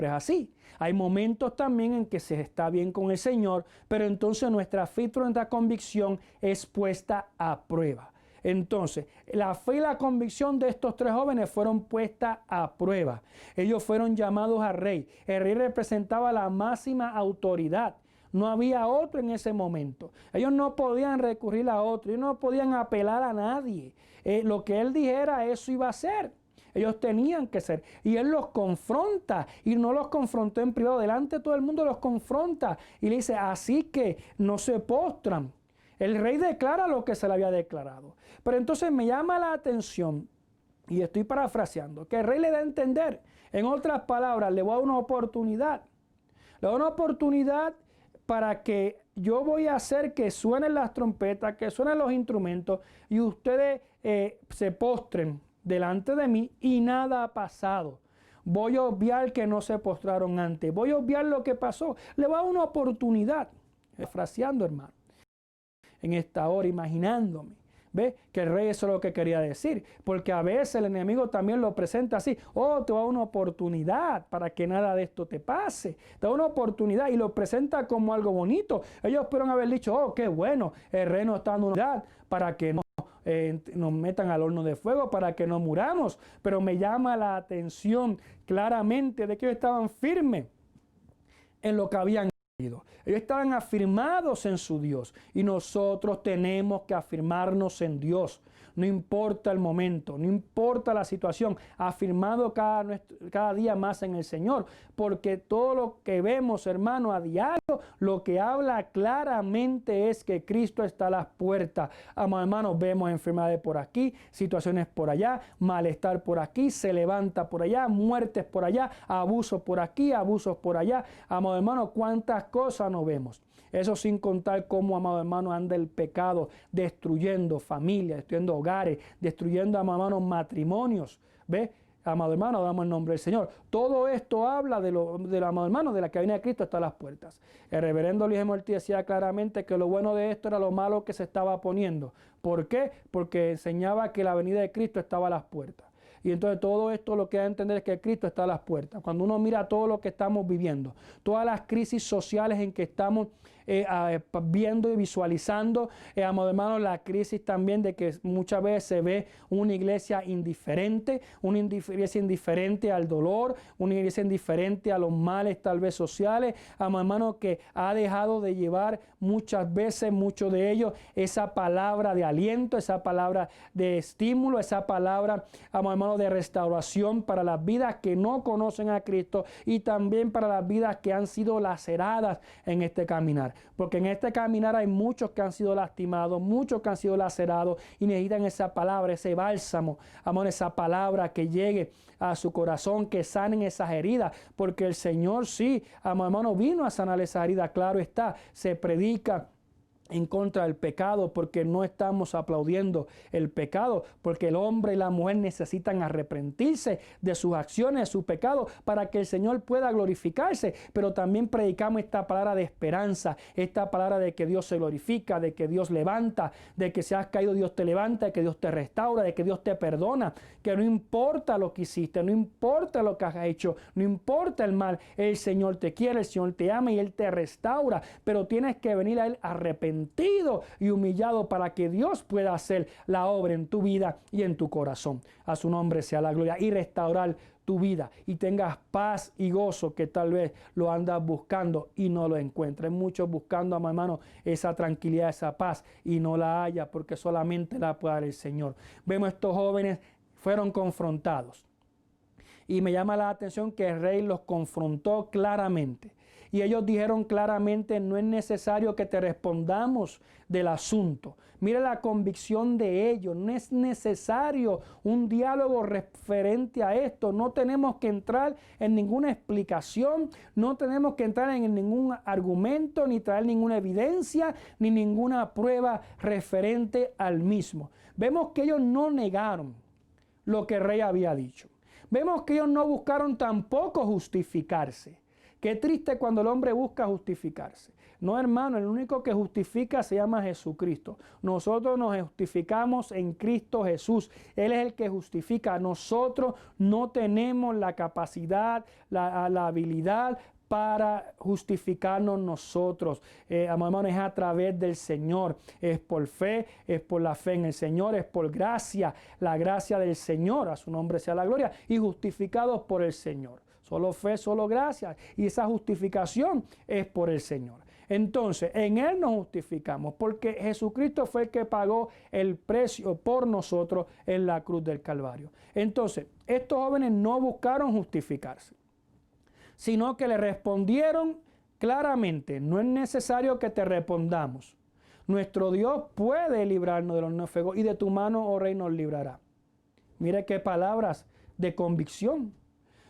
es así. Hay momentos también en que se está bien con el Señor, pero entonces nuestra fe y nuestra convicción es puesta a prueba. Entonces, la fe y la convicción de estos tres jóvenes fueron puestas a prueba. Ellos fueron llamados al rey. El rey representaba la máxima autoridad. No había otro en ese momento. Ellos no podían recurrir a otro. Ellos no podían apelar a nadie. Lo que él dijera, eso iba a ser. Ellos tenían que ser. Y él los confronta. Y no los confrontó en privado. Delante de todo el mundo los confronta. Y le dice, así que no se postran. El rey declara lo que se le había declarado. Pero entonces me llama la atención, y estoy parafraseando, que el rey le da a entender. En otras palabras, le voy a dar una oportunidad. Le doy una oportunidad para que yo voy a hacer que suenen las trompetas, que suenen los instrumentos, y ustedes se postren delante de mí y nada ha pasado. Voy a obviar que no se postraron antes. Voy a obviar lo que pasó. Le voy a dar una oportunidad. Fraseando, hermano. En esta hora, imaginándome. ¿Ve? Que el rey eso es lo que quería decir. Porque a veces el enemigo también lo presenta así. Oh, te voy a dar una oportunidad para que nada de esto te pase. Te da una oportunidad y lo presenta como algo bonito. Ellos pudieron haber dicho, oh, qué bueno. El rey nos está dando una oportunidad para que nos metan al horno de fuego, para que no muramos. Pero me llama la atención claramente de que ellos estaban firmes en lo que habían creído. Ellos estaban afirmados en su Dios y nosotros tenemos que afirmarnos en Dios. No importa el momento, no importa la situación, afirmado cada día más en el Señor, porque todo lo que vemos, hermano, a diario, lo que habla claramente es que Cristo está a las puertas. Hermanos, vemos enfermedades por aquí, situaciones por allá, malestar por aquí, se levanta por allá, muertes por allá, abusos por aquí, abusos por allá. Amado hermano, cuántas cosas no vemos. Eso sin contar cómo, amado hermano, anda el pecado destruyendo familias, destruyendo hogares, destruyendo, amado hermano, matrimonios. ¿Ve? Amado hermano, damos el nombre del Señor. Todo esto habla de amado hermano, de la que viene de Cristo está a las puertas. El reverendo Luis Mortí decía claramente que lo bueno de esto era lo malo que se estaba poniendo. ¿Por qué? Porque enseñaba que la venida de Cristo estaba a las puertas. Y entonces todo esto lo que da a entender es que Cristo está a las puertas. Cuando uno mira todo lo que estamos viviendo, todas las crisis sociales en que estamos viendo y visualizando, amado hermano, la crisis también de que muchas veces se ve una iglesia indiferente, una iglesia indiferente al dolor, una iglesia indiferente a los males tal vez sociales, amado hermano, que ha dejado de llevar muchas veces, mucho de ellos, esa palabra de aliento, esa palabra de estímulo, esa palabra, amado hermano, de restauración para las vidas que no conocen a Cristo y también para las vidas que han sido laceradas en este caminar. Porque en este caminar hay muchos que han sido lastimados, muchos que han sido lacerados y necesitan esa palabra, ese bálsamo, amor, esa palabra que llegue a su corazón, que sanen esas heridas, porque el Señor sí, amado hermano, vino a sanar esas heridas, claro está, se predica en contra del pecado, porque no estamos aplaudiendo el pecado, porque el hombre y la mujer necesitan arrepentirse de sus acciones, de su pecado, para que el Señor pueda glorificarse. Pero también predicamos esta palabra de esperanza, esta palabra de que Dios se glorifica, de que Dios levanta, de que si has caído Dios te levanta, de que Dios te restaura, de que Dios te perdona, que no importa lo que hiciste, no importa lo que has hecho, no importa el mal, el Señor te quiere, el Señor te ama y Él te restaura, pero tienes que venir a Él arrepentido y humillado para que Dios pueda hacer la obra en tu vida y en tu corazón. A su nombre sea la gloria, y restaurar tu vida y tengas paz y gozo, que tal vez lo andas buscando y no lo encuentras. Muchos buscando, hermano, esa tranquilidad, esa paz, y no la haya, porque solamente la puede dar el Señor. Vemos estos jóvenes fueron confrontados, y me llama la atención que el rey los confrontó claramente. Y ellos dijeron claramente: no es necesario que te respondamos del asunto. Mira la convicción de ellos. No es necesario un diálogo referente a esto. No tenemos que entrar en ninguna explicación. No tenemos que entrar en ningún argumento, ni traer ninguna evidencia, ni ninguna prueba referente al mismo. Vemos que ellos no negaron lo que el rey había dicho. Vemos que ellos no buscaron tampoco justificarse. Qué triste cuando el hombre busca justificarse. No, hermano, el único que justifica se llama Jesucristo. Nosotros nos justificamos en Cristo Jesús. Él es el que justifica. Nosotros no tenemos la capacidad, la habilidad para justificarnos nosotros. Hermano, es a través del Señor. Es por fe, es por la fe en el Señor, es por gracia, la gracia del Señor. A su nombre sea la gloria. Y justificados por el Señor. Solo fe, solo gracia. Y esa justificación es por el Señor. Entonces, en Él nos justificamos, porque Jesucristo fue el que pagó el precio por nosotros en la cruz del Calvario. Entonces, estos jóvenes no buscaron justificarse, sino que le respondieron claramente: no es necesario que te respondamos. Nuestro Dios puede librarnos de los fuegos, y de tu mano, oh Rey, nos librará. Mire qué palabras de convicción.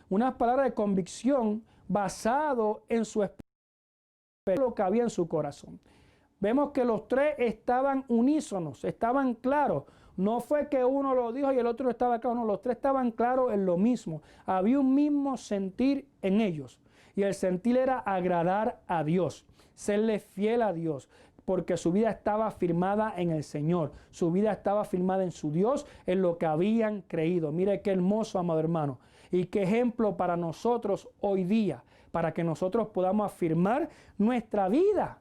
Unas palabras de convicción basado en su espíritu, lo que había en su corazón. Vemos que los tres estaban unísonos, estaban claros. No fue que uno lo dijo y el otro estaba claro, no, los tres estaban claros en lo mismo. Había un mismo sentir en ellos, y el sentir era agradar a Dios, serle fiel a Dios, porque su vida estaba firmada en el Señor, su vida estaba firmada en su Dios, en lo que habían creído. Mire qué hermoso, amado hermano, y qué ejemplo para nosotros hoy día, para que nosotros podamos afirmar nuestra vida,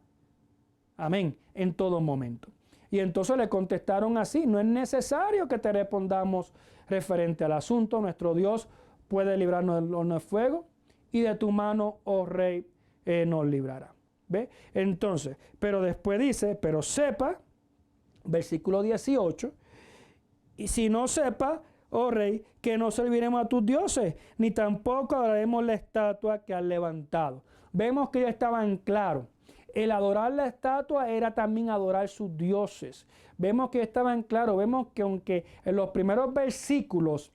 amén, en todo momento. Y entonces le contestaron así: no es necesario que te respondamos referente al asunto. Nuestro Dios puede librarnos del horno de fuego, y de tu mano, oh Rey, nos librará. ¿Ve? Entonces, pero después dice: pero sepa, versículo 18, y si no sepa, oh Rey, que no serviremos a tus dioses, ni tampoco adoraremos la estatua que has levantado. Vemos que ellos estaban claros. El adorar la estatua era también adorar sus dioses. Vemos que estaban claros. Vemos que aunque en los primeros versículos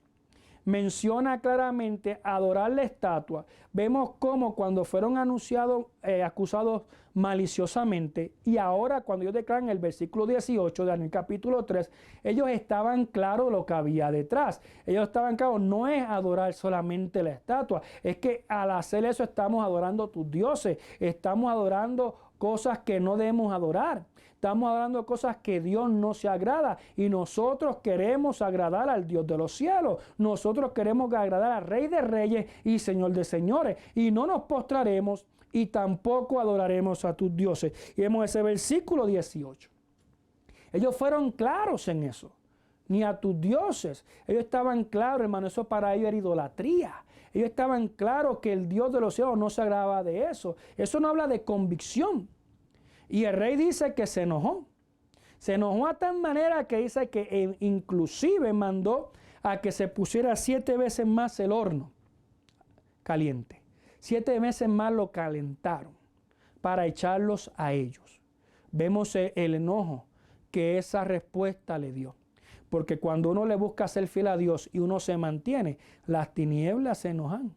menciona claramente adorar la estatua, vemos cómo cuando fueron acusados maliciosamente, y ahora cuando ellos declaran el versículo 18 del capítulo 3, ellos estaban claros lo que había detrás. Ellos estaban claros: no es adorar solamente la estatua, es que al hacer eso estamos adorando a tus dioses, estamos adorando cosas que no debemos adorar. Estamos adorando cosas que Dios no se agrada, y nosotros queremos agradar al Dios de los cielos. Nosotros queremos agradar al Rey de Reyes y Señor de Señores, y no nos postraremos y tampoco adoraremos a tus dioses. Y vemos ese versículo 18. Ellos fueron claros en eso. Ni a tus dioses. Ellos estaban claros, hermano, eso para ellos era idolatría. Ellos estaban claros que el Dios de los cielos no se agradaba de eso. Eso no habla de convicción. Y el rey dice que se enojó. Se enojó a tal manera que dice que inclusive mandó a que se pusiera 7 veces más el horno caliente. 7 veces más lo calentaron para echarlos a ellos. Vemos el enojo que esa respuesta le dio. Porque cuando uno le busca ser fiel a Dios y uno se mantiene, las tinieblas se enojan.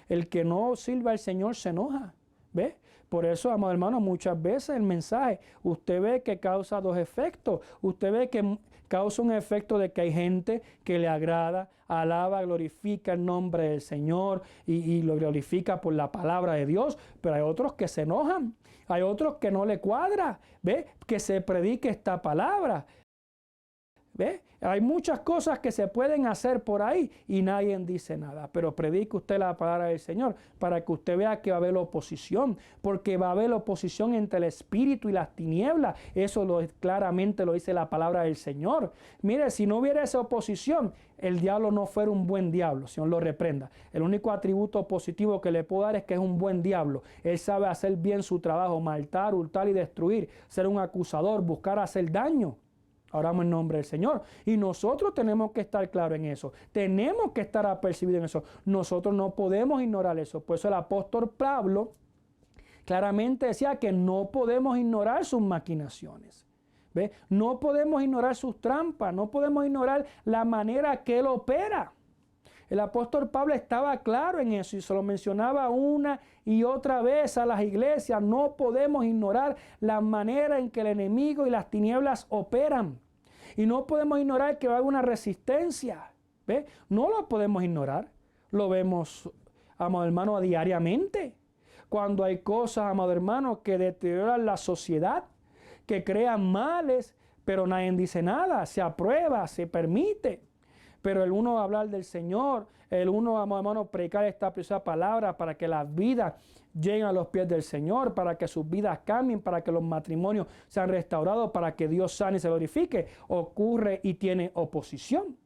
El que no sirva al Señor se enoja. ¿Ve? Por eso, amado hermano, muchas veces el mensaje, usted ve que causa dos efectos. Usted ve que causa un efecto de que hay gente que le agrada, alaba, glorifica el nombre del Señor y lo glorifica por la palabra de Dios, pero hay otros que se enojan, hay otros que no le cuadra, ¿ve? Que se predique esta palabra. ¿Ve? Hay muchas cosas que se pueden hacer por ahí y nadie dice nada, pero predique usted la palabra del Señor para que usted vea que va a haber oposición, porque va a haber oposición entre el espíritu y las tinieblas. Eso claramente lo dice la palabra del Señor. Mire, si no hubiera esa oposición, el diablo no fuera un buen diablo, Señor lo reprenda. El único atributo positivo que le puedo dar es que es un buen diablo. Él sabe hacer bien su trabajo, matar, hurtar y destruir, ser un acusador, buscar hacer daño. Oramos en nombre del Señor. Y nosotros tenemos que estar claros en eso. Tenemos que estar apercibidos en eso. Nosotros no podemos ignorar eso. Por eso el apóstol Pablo claramente decía que no podemos ignorar sus maquinaciones. ¿Ve? No podemos ignorar sus trampas. No podemos ignorar la manera que él opera. El apóstol Pablo estaba claro en eso y se lo mencionaba una y otra vez a las iglesias. No podemos ignorar la manera en que el enemigo y las tinieblas operan. Y no podemos ignorar que va a haber una resistencia. ¿Ve? No lo podemos ignorar. Lo vemos, amado hermano, diariamente. Cuando hay cosas, amado hermano, que deterioran la sociedad, que crean males, pero nadie dice nada, se aprueba, se permite. Pero el uno hablar del Señor, el uno, amado hermano, predicar esta preciosa palabra para que las vidas lleguen a los pies del Señor, para que sus vidas cambien, para que los matrimonios sean restaurados, para que Dios sane y se glorifique, ocurre y tiene oposición.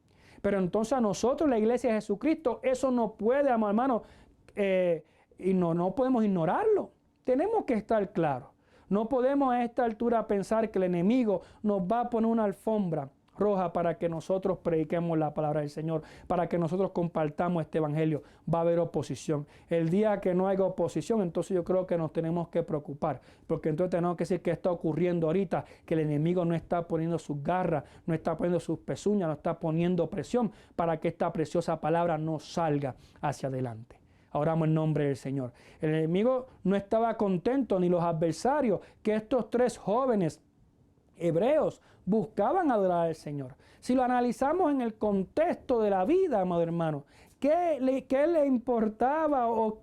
Pero entonces a nosotros, la iglesia de Jesucristo, eso no puede, amado hermano, y no podemos ignorarlo. Tenemos que estar claros. No podemos a esta altura pensar que el enemigo nos va a poner una alfombra roja para que nosotros prediquemos la palabra del Señor, para que nosotros compartamos este evangelio. Va a haber oposición. El día que no haya oposición, entonces yo creo que nos tenemos que preocupar, porque entonces tenemos que decir que está ocurriendo ahorita, que el enemigo no está poniendo sus garras, no está poniendo sus pezuñas, no está poniendo presión para que esta preciosa palabra no salga hacia adelante. Oramos en nombre del Señor. El enemigo no estaba contento, ni los adversarios, que estos tres jóvenes hebreos buscaban adorar al Señor. Si lo analizamos en el contexto de la vida, amado hermano, ¿qué le importaba o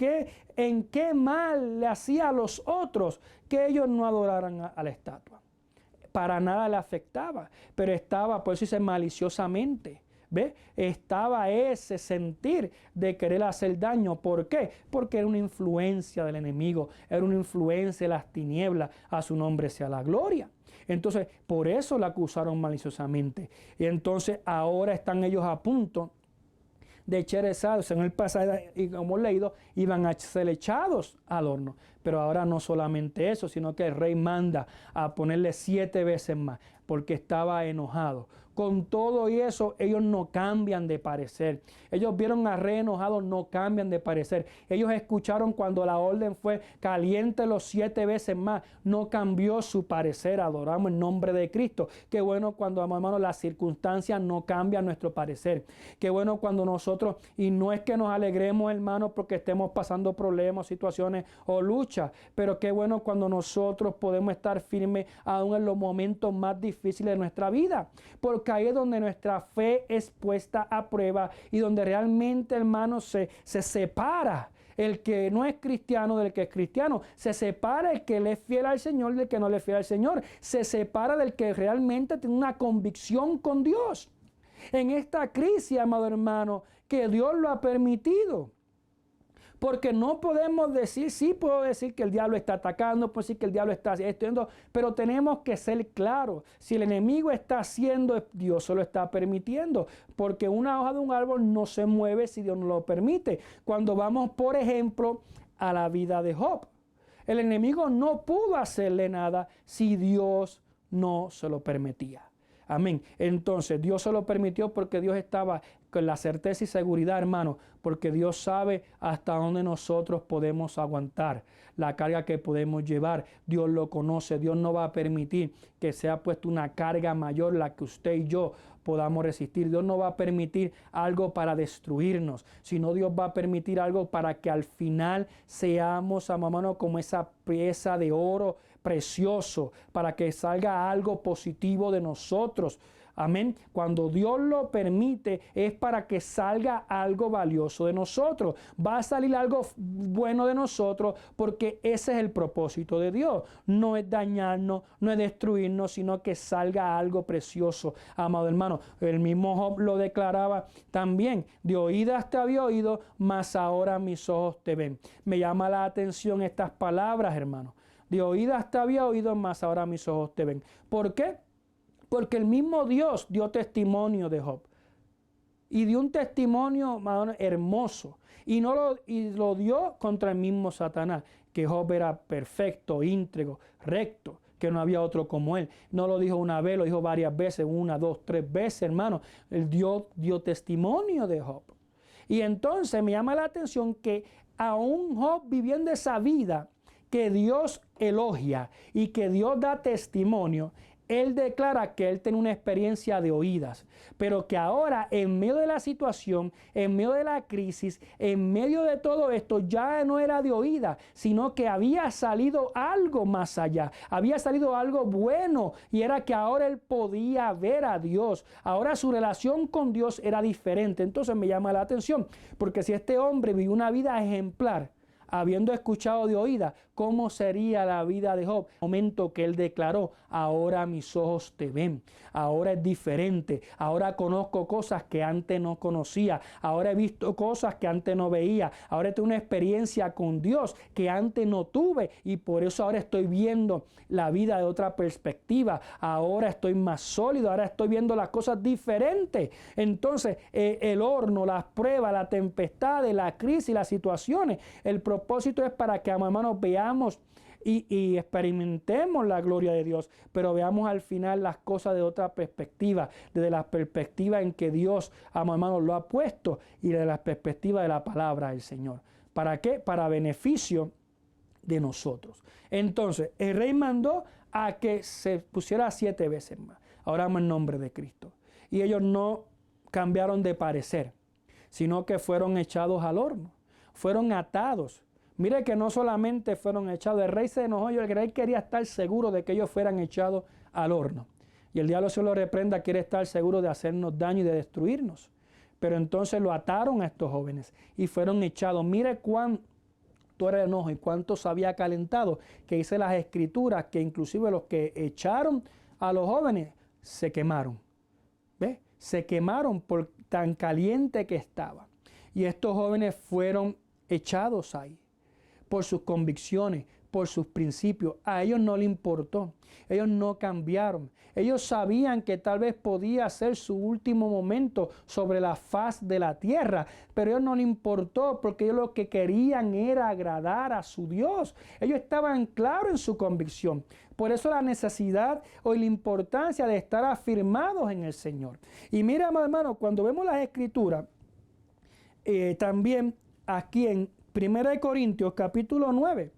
en qué mal le hacía a los otros que ellos no adoraran a la estatua? Para nada le afectaba, pero estaba, por eso dice maliciosamente. ¿Ve? Estaba ese sentir de querer hacer daño. ¿Por qué? Porque era una influencia del enemigo, era una influencia de las tinieblas. A su nombre sea la gloria. Entonces, por eso la acusaron maliciosamente. Y entonces ahora están ellos a punto de echar echados. En el pasaje, y como hemos leído, iban a ser echados al horno. Pero ahora no solamente eso, sino que el rey manda a ponerle 7 veces más, porque estaba enojado. Con todo y eso, ellos no cambian de parecer. Ellos vieron al rey enojado, no cambian de parecer. Ellos escucharon cuando la orden fue caliéntelo 7 veces más. No cambió su parecer. Adoramos el nombre de Cristo. Qué bueno cuando, hermanos, las circunstancias no cambian nuestro parecer. Qué bueno cuando nosotros, y no es que nos alegremos, hermanos, porque estemos pasando problemas, situaciones o luchas, pero qué bueno cuando nosotros podemos estar firmes aún en los momentos más difíciles de nuestra vida. Porque ahí es donde nuestra fe es puesta a prueba y donde realmente, hermanos, se separa el que no es cristiano del que es cristiano. Se separa el que le es fiel al Señor del que no le es fiel al Señor. Se separa del que realmente tiene una convicción con Dios. En esta crisis, amado hermano, que Dios lo ha permitido. Porque no podemos decir, sí puedo decir que el diablo está atacando, puedo decir que el diablo está haciendo, pero tenemos que ser claros. Si el enemigo está haciendo, Dios se lo está permitiendo. Porque una hoja de un árbol no se mueve si Dios no lo permite. Cuando vamos, por ejemplo, a la vida de Job, el enemigo no pudo hacerle nada si Dios no se lo permitía. Amén. Entonces, Dios se lo permitió porque Dios estaba con la certeza y seguridad, hermano, porque Dios sabe hasta dónde nosotros podemos aguantar la carga que podemos llevar. Dios lo conoce. Dios no va a permitir que sea puesta una carga mayor la que usted y yo podamos resistir. Dios no va a permitir algo para destruirnos, sino Dios va a permitir algo para que al final seamos, hermano, como esa pieza de oro precioso, para que salga algo positivo de nosotros. Amén. Cuando Dios lo permite es para que salga algo valioso de nosotros. Va a salir algo bueno de nosotros porque ese es el propósito de Dios. No es dañarnos, no es destruirnos, sino que salga algo precioso. Amado hermano, el mismo Job lo declaraba también. De oídas te había oído, mas ahora mis ojos te ven. Me llama la atención estas palabras, hermano. De oídas te había oído, mas ahora mis ojos te ven. ¿Por qué? Porque el mismo Dios dio testimonio de Job. Y dio un testimonio hermoso. Y lo dio contra el mismo Satanás. Que Job era perfecto, íntegro, recto. Que no había otro como él. No lo dijo una vez, lo dijo varias veces. 1, 2, 3 veces, hermano. Él dio testimonio de Job. Y entonces me llama la atención que aún Job viviendo esa vida que Dios elogia y que Dios da testimonio, él declara que él tiene una experiencia de oídas, pero que ahora en medio de la situación, en medio de la crisis, en medio de todo esto, ya no era de oídas, sino que había salido algo más allá, había salido algo bueno, y era que ahora él podía ver a Dios. Ahora su relación con Dios era diferente. Entonces me llama la atención, porque si este hombre vivió una vida ejemplar, habiendo escuchado de oídas, ¿cómo sería la vida de Job? El momento que él declaró, ahora mis ojos te ven, ahora es diferente, ahora conozco cosas que antes no conocía, ahora he visto cosas que antes no veía, ahora tengo una experiencia con Dios que antes no tuve, y por eso ahora estoy viendo la vida de otra perspectiva, ahora estoy más sólido, ahora estoy viendo las cosas diferentes. Entonces el horno, las pruebas, la tempestad, la crisis, las situaciones, el propósito es para que, hermanos, veamos y experimentemos la gloria de Dios, pero veamos al final las cosas de otra perspectiva, desde la perspectiva en que Dios, hermanos, lo ha puesto, y desde la perspectiva de la palabra del Señor. ¿Para qué? Para beneficio de nosotros. Entonces, el rey mandó a que se pusiera 7 veces más. Oramos en nombre de Cristo. Y ellos no cambiaron de parecer, sino que fueron echados al horno, fueron atados. Mire que no solamente fueron echados, el rey se enojó y el rey quería estar seguro de que ellos fueran echados al horno. Y el diablo se lo reprenda, quiere estar seguro de hacernos daño y de destruirnos. Pero entonces lo ataron a estos jóvenes y fueron echados. Mire cuánto era el enojo y cuánto se había calentado, que dice las escrituras que inclusive los que echaron a los jóvenes se quemaron. ¿Ve? Se quemaron por tan caliente que estaba. Y estos jóvenes fueron echados ahí por sus convicciones, por sus principios. A ellos no les importó. Ellos no cambiaron. Ellos sabían que tal vez podía ser su último momento sobre la faz de la tierra, pero a ellos no les importó, porque ellos lo que querían era agradar a su Dios. Ellos estaban claros en su convicción. Por eso la necesidad o la importancia de estar afirmados en el Señor. Y mira, hermano, cuando vemos las Escrituras, también aquí en 1 Corintios capítulo 9,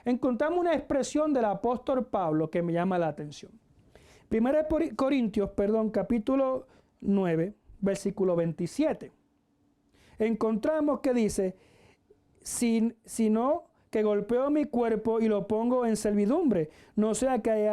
encontramos una expresión del apóstol Pablo que me llama la atención. 1 Corintios, capítulo 9, versículo 27. Encontramos que dice, sino que golpeo mi cuerpo y lo pongo en servidumbre, no sea que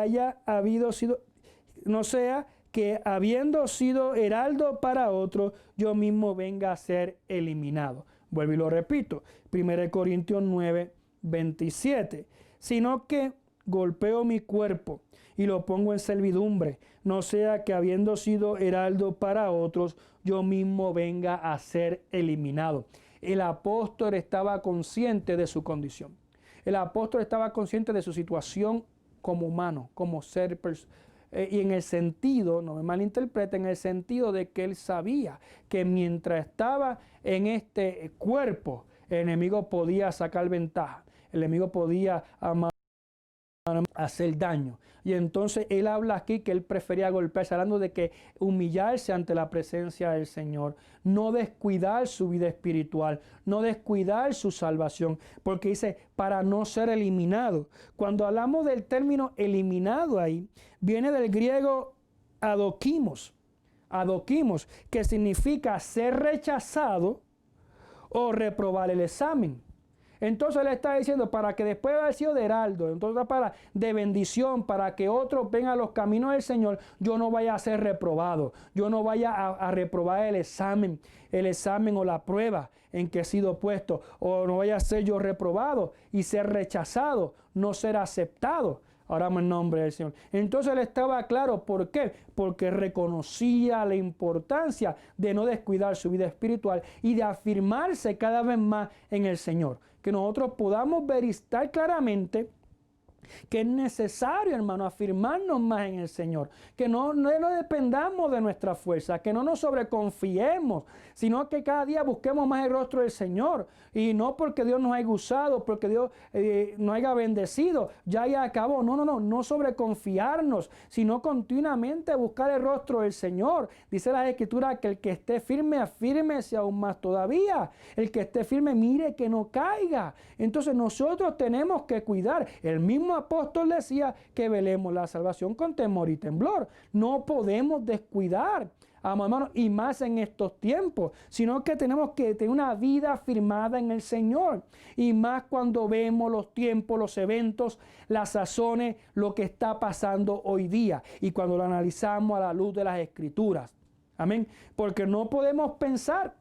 habiendo sido heraldo para otro, yo mismo venga a ser eliminado. Vuelvo y lo repito, 1 Corintios 9, 27. Sino que golpeo mi cuerpo y lo pongo en servidumbre, no sea que habiendo sido heraldo para otros, yo mismo venga a ser eliminado. El apóstol estaba consciente de su condición. El apóstol estaba consciente de su situación como humano, como ser y en el sentido, no me malinterpreten, en el sentido de que él sabía que mientras estaba en este cuerpo, el enemigo podía sacar ventaja, el enemigo podía hacer daño. Y entonces él habla aquí que él prefería golpearse, hablando de que humillarse ante la presencia del Señor, no descuidar su vida espiritual, no descuidar su salvación, porque dice, para no ser eliminado. Cuando hablamos del término eliminado ahí, viene del griego adokimos. adoquimos, que significa ser rechazado o reprobar el examen. Entonces él está diciendo, para que después de haber sido de heraldo, entonces para de bendición, para que otros vengan a los caminos del Señor, yo no vaya a ser reprobado, yo no vaya a reprobar el examen o la prueba en que he sido puesto, o no vaya a ser yo reprobado y ser rechazado, no ser aceptado. Oramos en nombre del Señor. Entonces él estaba claro. ¿Por qué? Porque reconocía la importancia de no descuidar su vida espiritual y de afirmarse cada vez más en el Señor. Que nosotros podamos ver y estar claramente que es necesario, hermano, afirmarnos más en el Señor, que no dependamos de nuestra fuerza, que no nos sobreconfiemos, sino que cada día busquemos más el rostro del Señor, y no porque Dios nos haya usado, porque Dios nos haya bendecido, ya acabó, no sobreconfiarnos, sino continuamente buscar el rostro del Señor. Dice la Escritura que el que esté firme, afírmese aún más todavía, el que esté firme, mire que no caiga. Entonces nosotros tenemos que cuidar. El mismo apóstol decía que velemos la salvación con temor y temblor. No podemos descuidar, hermanos, y más en estos tiempos, sino que tenemos que tener una vida firmada en el Señor. Y más cuando vemos los tiempos, los eventos, las sazones, lo que está pasando hoy día. Y cuando lo analizamos a la luz de las Escrituras. Amén. Porque no podemos pensar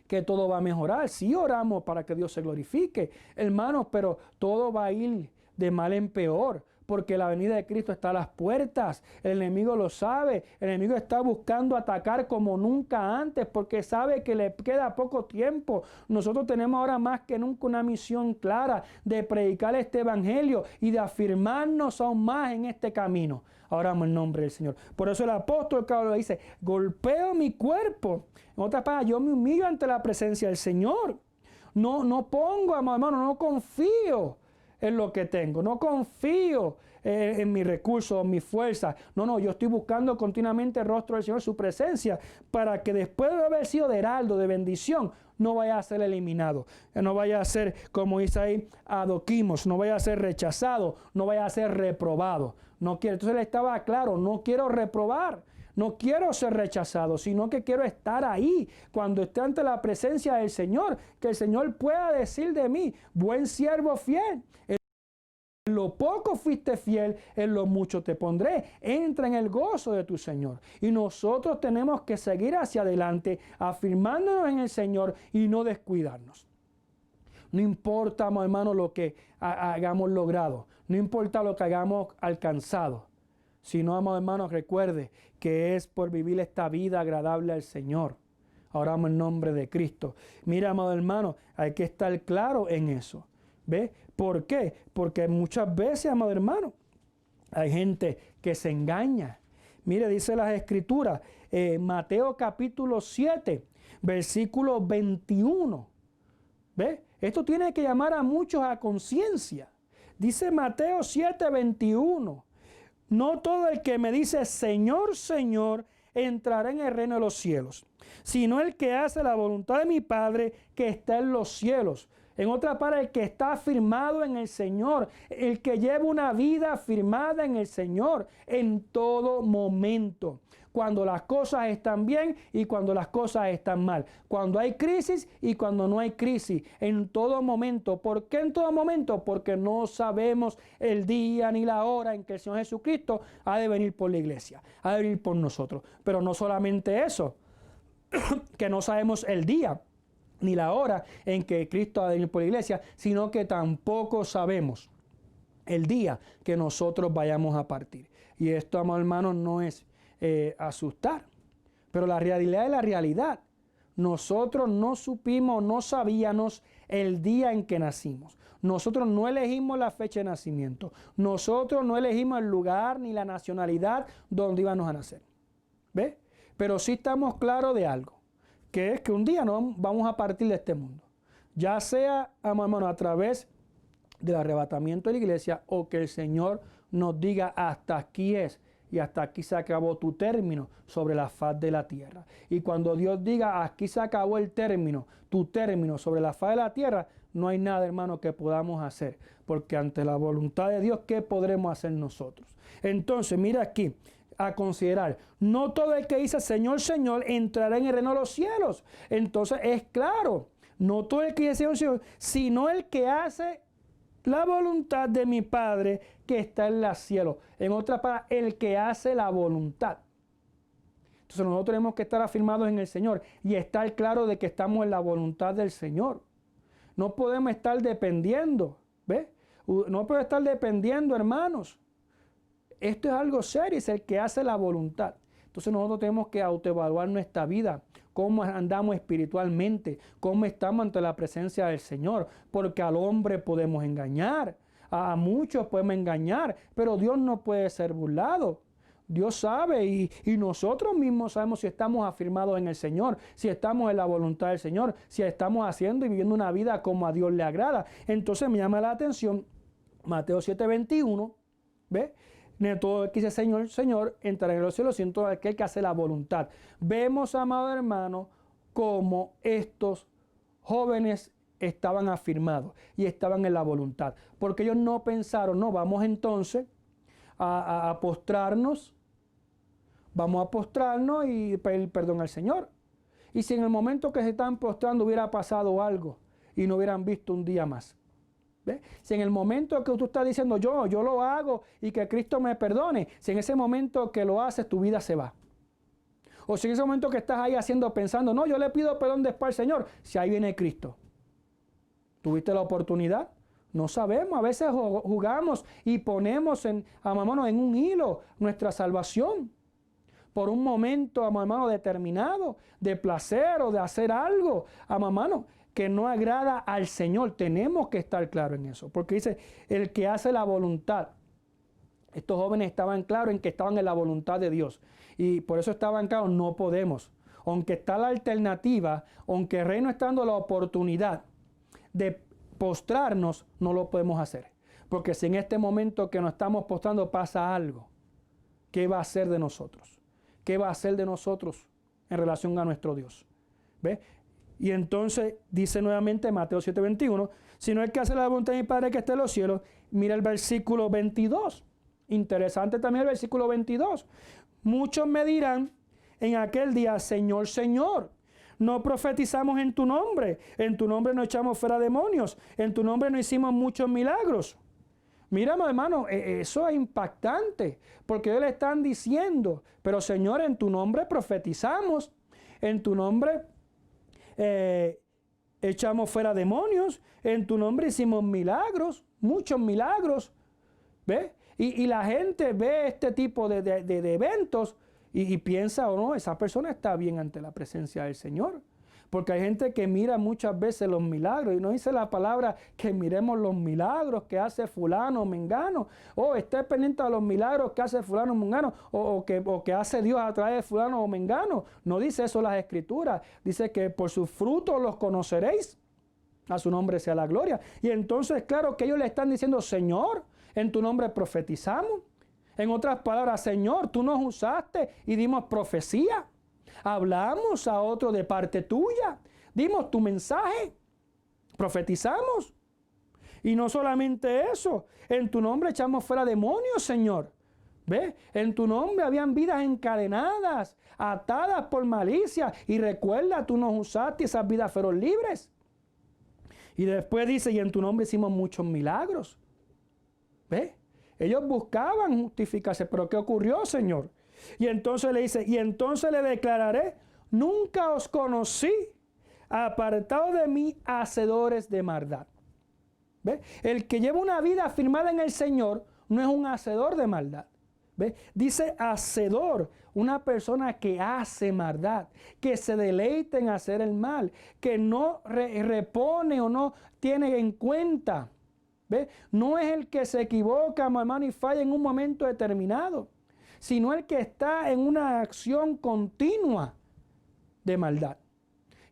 que todo va a mejorar. Sí oramos para que Dios se glorifique, hermanos, pero todo va a ir de mal en peor, porque la venida de Cristo está a las puertas. El enemigo lo sabe. El enemigo está buscando atacar como nunca antes, porque sabe que le queda poco tiempo. Nosotros tenemos ahora más que nunca una misión clara de predicar este evangelio y de afirmarnos aún más en este camino. Oramos en nombre del Señor. Por eso el apóstol Pablo dice, golpeo mi cuerpo. En otras palabras, yo me humillo ante la presencia del Señor. No pongo, hermano, no confío en lo que tengo, no confío en mis recursos, en mi fuerza. Yo estoy buscando continuamente el rostro del Señor, su presencia, para que después de haber sido de heraldo, de bendición, no vaya a ser eliminado, no vaya a ser, como dice ahí, adoquimos, no vaya a ser rechazado, no vaya a ser reprobado. No quiero. Entonces él estaba claro, no quiero reprobar, no quiero ser rechazado, sino que quiero estar ahí cuando esté ante la presencia del Señor, que el Señor pueda decir de mí, buen siervo fiel. En lo poco fuiste fiel, en lo mucho te pondré. Entra en el gozo de tu Señor. Y nosotros tenemos que seguir hacia adelante, afirmándonos en el Señor y no descuidarnos. No importa, hermano, lo que hayamos logrado. No importa lo que hayamos alcanzado. Sino, amado hermano, recuerde que es por vivir esta vida agradable al Señor. Oramos en nombre de Cristo. Mira, amado hermano, hay que estar claro en eso. ¿Ve? ¿Por qué? Porque muchas veces, amado hermano, hay gente que se engaña. Mire, dice las Escrituras, Mateo capítulo 7, versículo 21. ¿Ve? Esto tiene que llamar a muchos a conciencia. Dice Mateo 7, 21. No todo el que me dice Señor, Señor, entrará en el reino de los cielos, sino el que hace la voluntad de mi Padre que está en los cielos. En otra parte, el que está firmado en el Señor, el que lleva una vida firmada en el Señor en todo momento. Cuando las cosas están bien y cuando las cosas están mal. Cuando hay crisis y cuando no hay crisis. En todo momento. ¿Por qué en todo momento? Porque no sabemos el día ni la hora en que el Señor Jesucristo ha de venir por la iglesia. Ha de venir por nosotros. Pero no solamente eso. Que no sabemos el día ni la hora en que Cristo ha de venir por la iglesia, sino que tampoco sabemos el día que nosotros vayamos a partir. Y esto, amados hermanos, no es asustar, pero la realidad es la realidad. Nosotros no supimos, no sabíamos el día en que nacimos. Nosotros no elegimos la fecha de nacimiento. Nosotros no elegimos el lugar ni la nacionalidad donde íbamos a nacer. ¿Ve? Pero sí estamos claros de algo, que es que un día no vamos a partir de este mundo. Ya sea, hermano, a través del arrebatamiento de la iglesia o que el Señor nos diga hasta aquí es y hasta aquí se acabó tu término sobre la faz de la tierra. Y cuando Dios diga aquí se acabó el término, tu término sobre la faz de la tierra, no hay nada, hermano, que podamos hacer. Porque ante la voluntad de Dios, ¿qué podremos hacer nosotros? Entonces, mira aquí, a considerar. No todo el que dice Señor, Señor entrará en el reino de los cielos. Entonces es claro, no todo el que dice Señor, Señor, sino el que hace la voluntad de mi Padre que está en los cielos. En otras palabras, el que hace la voluntad. Entonces nosotros tenemos que estar afirmados en el Señor y estar claro de que estamos en la voluntad del Señor. No podemos estar dependiendo, ¿ves? No podemos estar dependiendo, hermanos. Esto es algo serio, es el que hace la voluntad. Entonces nosotros tenemos que autoevaluar nuestra vida, cómo andamos espiritualmente, cómo estamos ante la presencia del Señor, porque al hombre podemos engañar, a muchos podemos engañar, pero Dios no puede ser burlado. Dios sabe y nosotros mismos sabemos si estamos afirmados en el Señor, si estamos en la voluntad del Señor, si estamos haciendo y viviendo una vida como a Dios le agrada. Entonces me llama la atención Mateo 7:21, ¿ves? De todo el que dice Señor, Señor, entrará en los cielos, sino todo aquel que hace la voluntad. Vemos, amado hermano, cómo estos jóvenes estaban afirmados y estaban en la voluntad. Porque ellos no pensaron, no, vamos entonces a postrarnos, vamos a postrarnos y pedir perdón al Señor. Y si en el momento que se están postrando hubiera pasado algo y no hubieran visto un día más. ¿Ves? Si en el momento que tú estás diciendo yo lo hago y que Cristo me perdone, si en ese momento que lo haces tu vida se va. O si en ese momento que estás ahí pensando, no, yo le pido perdón después al Señor, si ahí viene Cristo. ¿Tuviste la oportunidad? No sabemos, a veces jugamos y ponemos en un hilo nuestra salvación. Por un momento, hermano, determinado, de placer o de hacer algo, hermano, que no agrada al Señor. Tenemos que estar claros en eso, porque dice, el que hace la voluntad. Estos jóvenes estaban claros en que estaban en la voluntad de Dios. Y por eso estaban claros, no podemos. Aunque está la alternativa, aunque el reino está dando la oportunidad de postrarnos, no lo podemos hacer. Porque si en este momento que nos estamos postrando pasa algo, ¿qué va a hacer de nosotros? ¿Qué va a hacer de nosotros en relación a nuestro Dios? ¿Ves? Y entonces dice nuevamente Mateo 7:21, sino el que hace la voluntad de mi Padre que está en los cielos. Mira el versículo 22. Interesante también el versículo 22. Muchos me dirán en aquel día, Señor, Señor, no profetizamos en tu nombre no echamos fuera demonios, en tu nombre no hicimos muchos milagros. Mira, hermano, eso es impactante, porque ellos le están diciendo, pero Señor, en tu nombre profetizamos, en tu nombre echamos fuera demonios, en tu nombre hicimos milagros, muchos milagros. ¿Ves? Y la gente ve este tipo de eventos y piensa, no, esa persona está bien ante la presencia del Señor. Porque hay gente que mira muchas veces los milagros y no dice la palabra que miremos los milagros que hace fulano o mengano. O esté pendiente de los milagros que hace fulano o mengano. O que hace Dios a través de fulano o mengano. No dice eso las Escrituras. Dice que por sus frutos los conoceréis. A su nombre sea la gloria. Y entonces, claro que ellos le están diciendo, Señor, en tu nombre profetizamos. En otras palabras, Señor, tú nos usaste y dimos profecía. Hablamos a otro de parte tuya. Dimos tu mensaje. Profetizamos. Y no solamente eso. En tu nombre echamos fuera demonios, Señor. ¿Ves? En tu nombre habían vidas encadenadas, atadas por malicia. Y recuerda, tú nos usaste y esas vidas fueron libres. Y después dice, y en tu nombre hicimos muchos milagros. ¿Ves? Ellos buscaban justificarse. ¿Pero qué ocurrió, Señor? Y entonces le dice, y entonces le declararé, nunca os conocí, apartados de mí, hacedores de maldad. ¿Ves? El que lleva una vida afirmada en el Señor no es un hacedor de maldad. ¿Ves? Dice hacedor, una persona que hace maldad, que se deleita en hacer el mal, que no repone o no tiene en cuenta. ¿Ves? No es el que se equivoca, hermano, y falla en un momento determinado, sino el que está en una acción continua de maldad.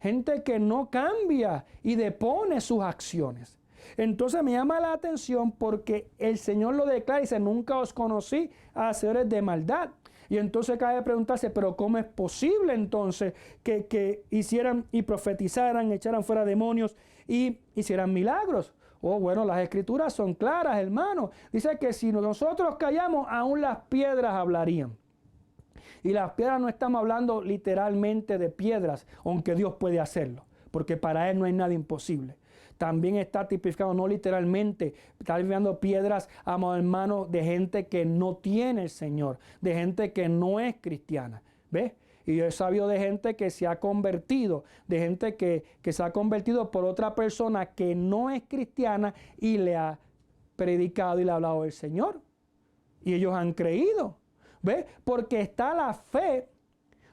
Gente que no cambia y depone sus acciones. Entonces me llama la atención porque el Señor lo declara y dice, nunca os conocí a hacedores de maldad. Y entonces cabe preguntarse, pero ¿cómo es posible entonces que hicieran y profetizaran, echaran fuera demonios y hicieran milagros? Oh, bueno, las Escrituras son claras, hermanos. Dice que si nosotros callamos, aún las piedras hablarían. Y las piedras no estamos hablando literalmente de piedras, aunque Dios puede hacerlo, porque para Él no hay nada imposible. También está tipificado, no literalmente, está viendo piedras, amados hermanos, de gente que no tiene el Señor, de gente que no es cristiana. ¿Ves? Y yo he sabido de gente que se ha convertido, de gente que se ha convertido por otra persona que no es cristiana y le ha predicado y le ha hablado del Señor. Y ellos han creído. ¿Ves? Porque está la fe,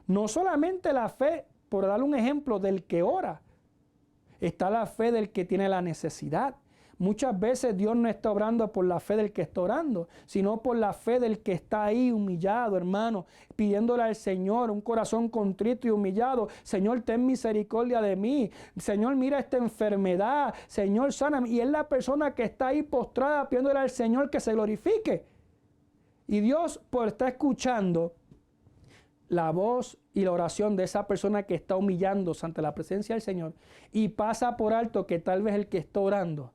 no solamente la fe, por darle un ejemplo, del que ora. Está la fe del que tiene la necesidad. Muchas veces Dios no está obrando por la fe del que está orando, sino por la fe del que está ahí humillado, hermano, pidiéndole al Señor un corazón contrito y humillado. Señor, ten misericordia de mí. Señor, mira esta enfermedad. Señor, sáname. Y es la persona que está ahí postrada pidiéndole al Señor que se glorifique. Y Dios, por estar escuchando la voz y la oración de esa persona que está humillándose ante la presencia del Señor y pasa por alto que tal vez el que está orando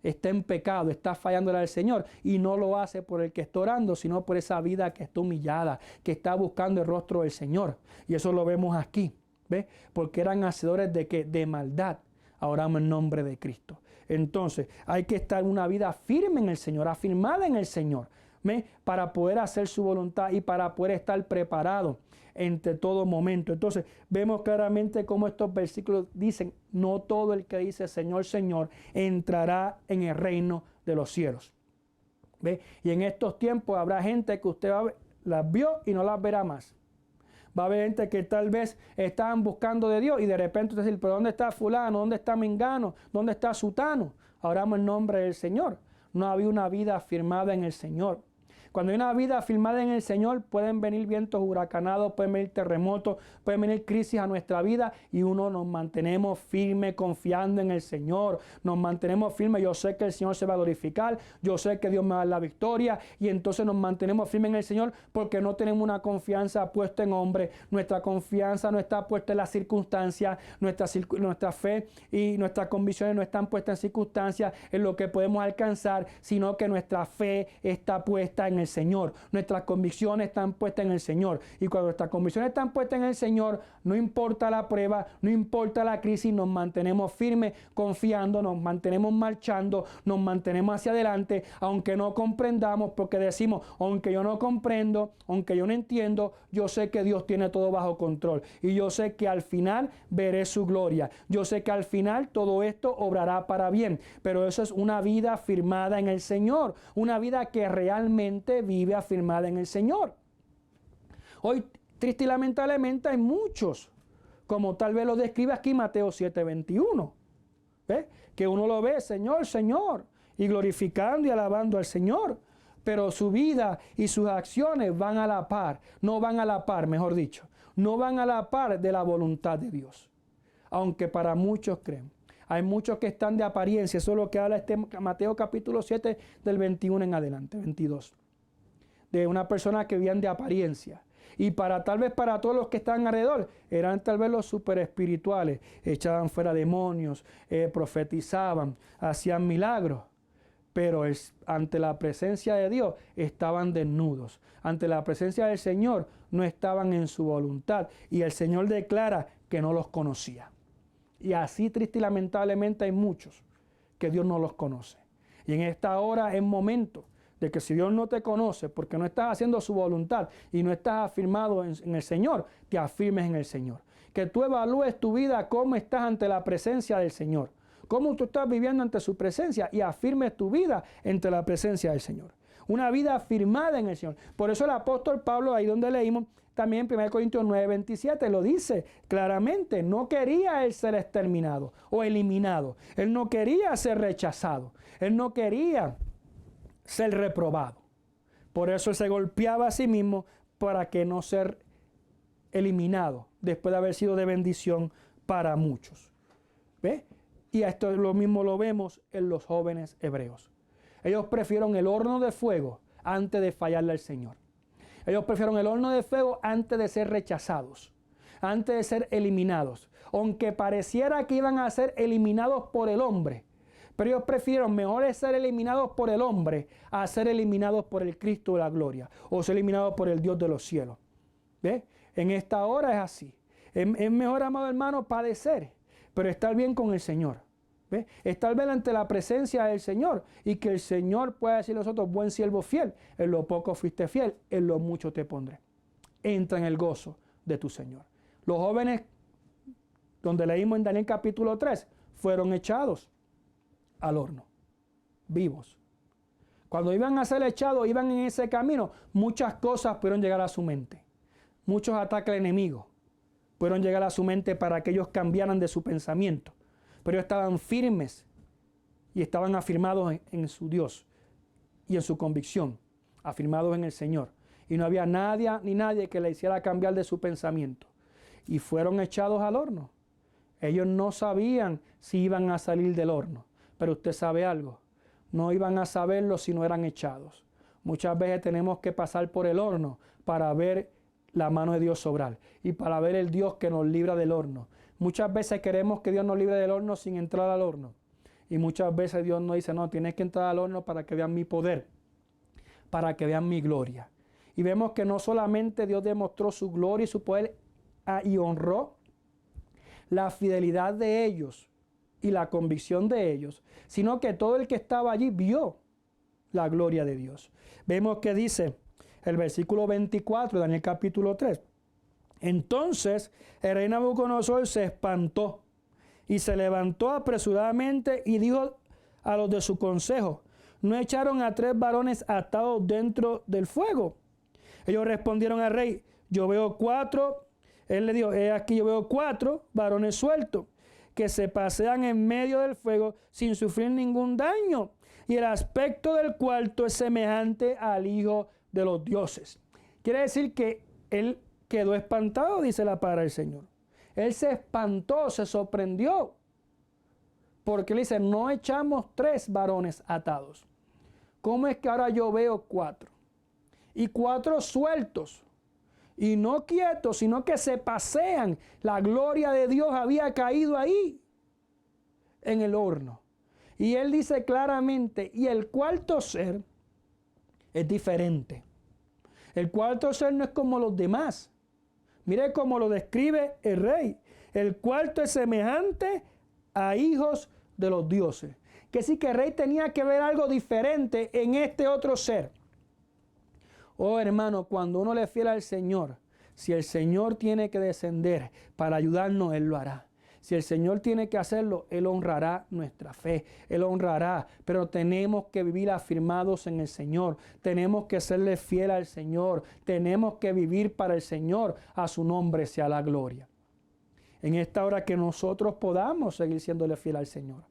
está en pecado, está fallándole al Señor y no lo hace por el que está orando, sino por esa vida que está humillada, que está buscando el rostro del Señor. Y eso lo vemos aquí, ¿ves? Porque eran hacedores de ¿qué? De maldad. Oramos en nombre de Cristo. Entonces, hay que estar en una vida firme en el Señor, afirmada en el Señor, ¿ves? Para poder hacer su voluntad y para poder estar preparado entre todo momento. Entonces vemos claramente cómo estos versículos dicen, no todo el que dice Señor, Señor, entrará en el reino de los cielos. ¿Ve? Y en estos tiempos habrá gente que usted las vio y no las verá más. Va a haber gente que tal vez estaban buscando de Dios y de repente usted dice, pero ¿dónde está fulano? ¿Dónde está mengano? ¿Dónde está sutano? Oramos en nombre del Señor. No había una vida afirmada en el Señor. Cuando hay una vida afirmada en el Señor, pueden venir vientos huracanados, pueden venir terremotos, pueden venir crisis a nuestra vida y uno nos mantenemos firmes confiando en el Señor. Nos mantenemos firmes. Yo sé que el Señor se va a glorificar. Yo sé que Dios me va a dar la victoria. Y entonces nos mantenemos firmes en el Señor porque no tenemos una confianza puesta en hombre. Nuestra confianza no está puesta en las circunstancias. Nuestra fe y nuestras convicciones no están puestas en circunstancias, en lo que podemos alcanzar, sino que nuestra fe está puesta en el Señor. Nuestras convicciones están puestas en el Señor. Y cuando nuestras convicciones están puestas en el Señor, no importa la prueba, no importa la crisis, nos mantenemos firmes, confiando, nos mantenemos marchando, nos mantenemos hacia adelante, aunque no comprendamos, porque decimos, aunque yo no comprendo, aunque yo no entiendo, yo sé que Dios tiene todo bajo control. Y yo sé que al final veré su gloria. Yo sé que al final todo esto obrará para bien. Pero eso es una vida firmada en el Señor. Una vida que realmente vive afirmada en el Señor. Hoy, triste y lamentablemente, hay muchos, como tal vez lo describe aquí Mateo 7:21, ¿ves? Que uno lo ve, Señor, Señor, y glorificando y alabando al Señor, pero su vida y sus acciones van a la par, no van a la par, mejor dicho, no van a la par de la voluntad de Dios, aunque para muchos creen. Hay muchos que están de apariencia, eso es lo que habla Mateo capítulo 7 del 21 en adelante, 22. De una persona que vivían de apariencia. Y tal vez para todos los que están alrededor, eran tal vez los super espirituales, echaban fuera demonios, profetizaban, hacían milagros. Pero ante la presencia de Dios estaban desnudos. Ante la presencia del Señor no estaban en su voluntad. Y el Señor declara que no los conocía. Y así triste y lamentablemente hay muchos que Dios no los conoce. Y en esta hora es momento de que si Dios no te conoce porque no estás haciendo su voluntad y no estás afirmado en el Señor, te afirmes en el Señor. Que tú evalúes tu vida, cómo estás ante la presencia del Señor. Cómo tú estás viviendo ante su presencia y afirmes tu vida ante la presencia del Señor. Una vida afirmada en el Señor. Por eso el apóstol Pablo, ahí donde leímos, también en 1 Corintios 9:27 lo dice claramente. No quería él ser exterminado o eliminado. Él no quería ser rechazado. Él no quería ser reprobado. Por eso él se golpeaba a sí mismo para que no ser eliminado después de haber sido de bendición para muchos. ¿Ve? Y esto lo mismo lo vemos en los jóvenes hebreos. Ellos prefirieron el horno de fuego antes de fallarle al Señor. Ellos prefirieron el horno de fuego antes de ser rechazados, antes de ser eliminados. Aunque pareciera que iban a ser eliminados por el hombre, pero ellos prefirieron mejor ser eliminados por el hombre a ser eliminados por el Cristo de la gloria o ser eliminados por el Dios de los cielos. ¿Ve? En esta hora es así. Es mejor, amado hermano, padecer, pero estar bien con el Señor. ¿Ve? Estar bien ante la presencia del Señor y que el Señor pueda decirle a nosotros, buen siervo fiel, en lo poco fuiste fiel, en lo mucho te pondré. Entra en el gozo de tu Señor. Los jóvenes, donde leímos en Daniel capítulo 3, fueron echados al horno, vivos. Cuando iban a ser echados, iban en ese camino, muchas cosas pudieron llegar a su mente. Muchos ataques al enemigo pudieron llegar a su mente para que ellos cambiaran de su pensamiento. Pero ellos estaban firmes y estaban afirmados en su Dios y en su convicción, afirmados en el Señor. Y no había nadie que le hiciera cambiar de su pensamiento. Y fueron echados al horno. Ellos no sabían si iban a salir del horno. Pero usted sabe algo, no iban a saberlo si no eran echados. Muchas veces tenemos que pasar por el horno para ver la mano de Dios obrar y para ver el Dios que nos libra del horno. Muchas veces queremos que Dios nos libre del horno sin entrar al horno. Y muchas veces Dios nos dice, no, tienes que entrar al horno para que vean mi poder, para que vean mi gloria. Y vemos que no solamente Dios demostró su gloria y su poder y honró la fidelidad de ellos y la convicción de ellos, sino que todo el que estaba allí vio la gloria de Dios. Vemos que dice el versículo 24 de Daniel capítulo 3. Entonces el rey Nabucodonosor se espantó y se levantó apresuradamente y dijo a los de su consejo, ¿no echaron a 3 varones atados dentro del fuego? Ellos respondieron al rey, yo veo 4. Él le dijo, aquí yo veo 4 varones sueltos que se pasean en medio del fuego sin sufrir ningún daño. Y el aspecto del cuarto es semejante al Hijo de los dioses. Quiere decir que él quedó espantado, dice la palabra del Señor. Él se espantó, se sorprendió. Porque él dice, no echamos 3 varones atados. ¿Cómo es que ahora yo veo 4? Y 4 sueltos. Y no quietos, sino que se pasean. La gloria de Dios había caído ahí, en el horno. Y él dice claramente, y el cuarto ser es diferente. El cuarto ser no es como los demás. Mire cómo lo describe el rey. El cuarto es semejante a hijos de los dioses. Que sí que el rey tenía que ver algo diferente en este otro ser. Oh hermano, cuando uno le fiel al Señor, si el Señor tiene que descender para ayudarnos, Él lo hará. Si el Señor tiene que hacerlo, Él honrará nuestra fe, Él honrará, pero tenemos que vivir afirmados en el Señor, tenemos que serle fiel al Señor, tenemos que vivir para el Señor, a su nombre sea la gloria. En esta hora que nosotros podamos seguir siéndole fiel al Señor,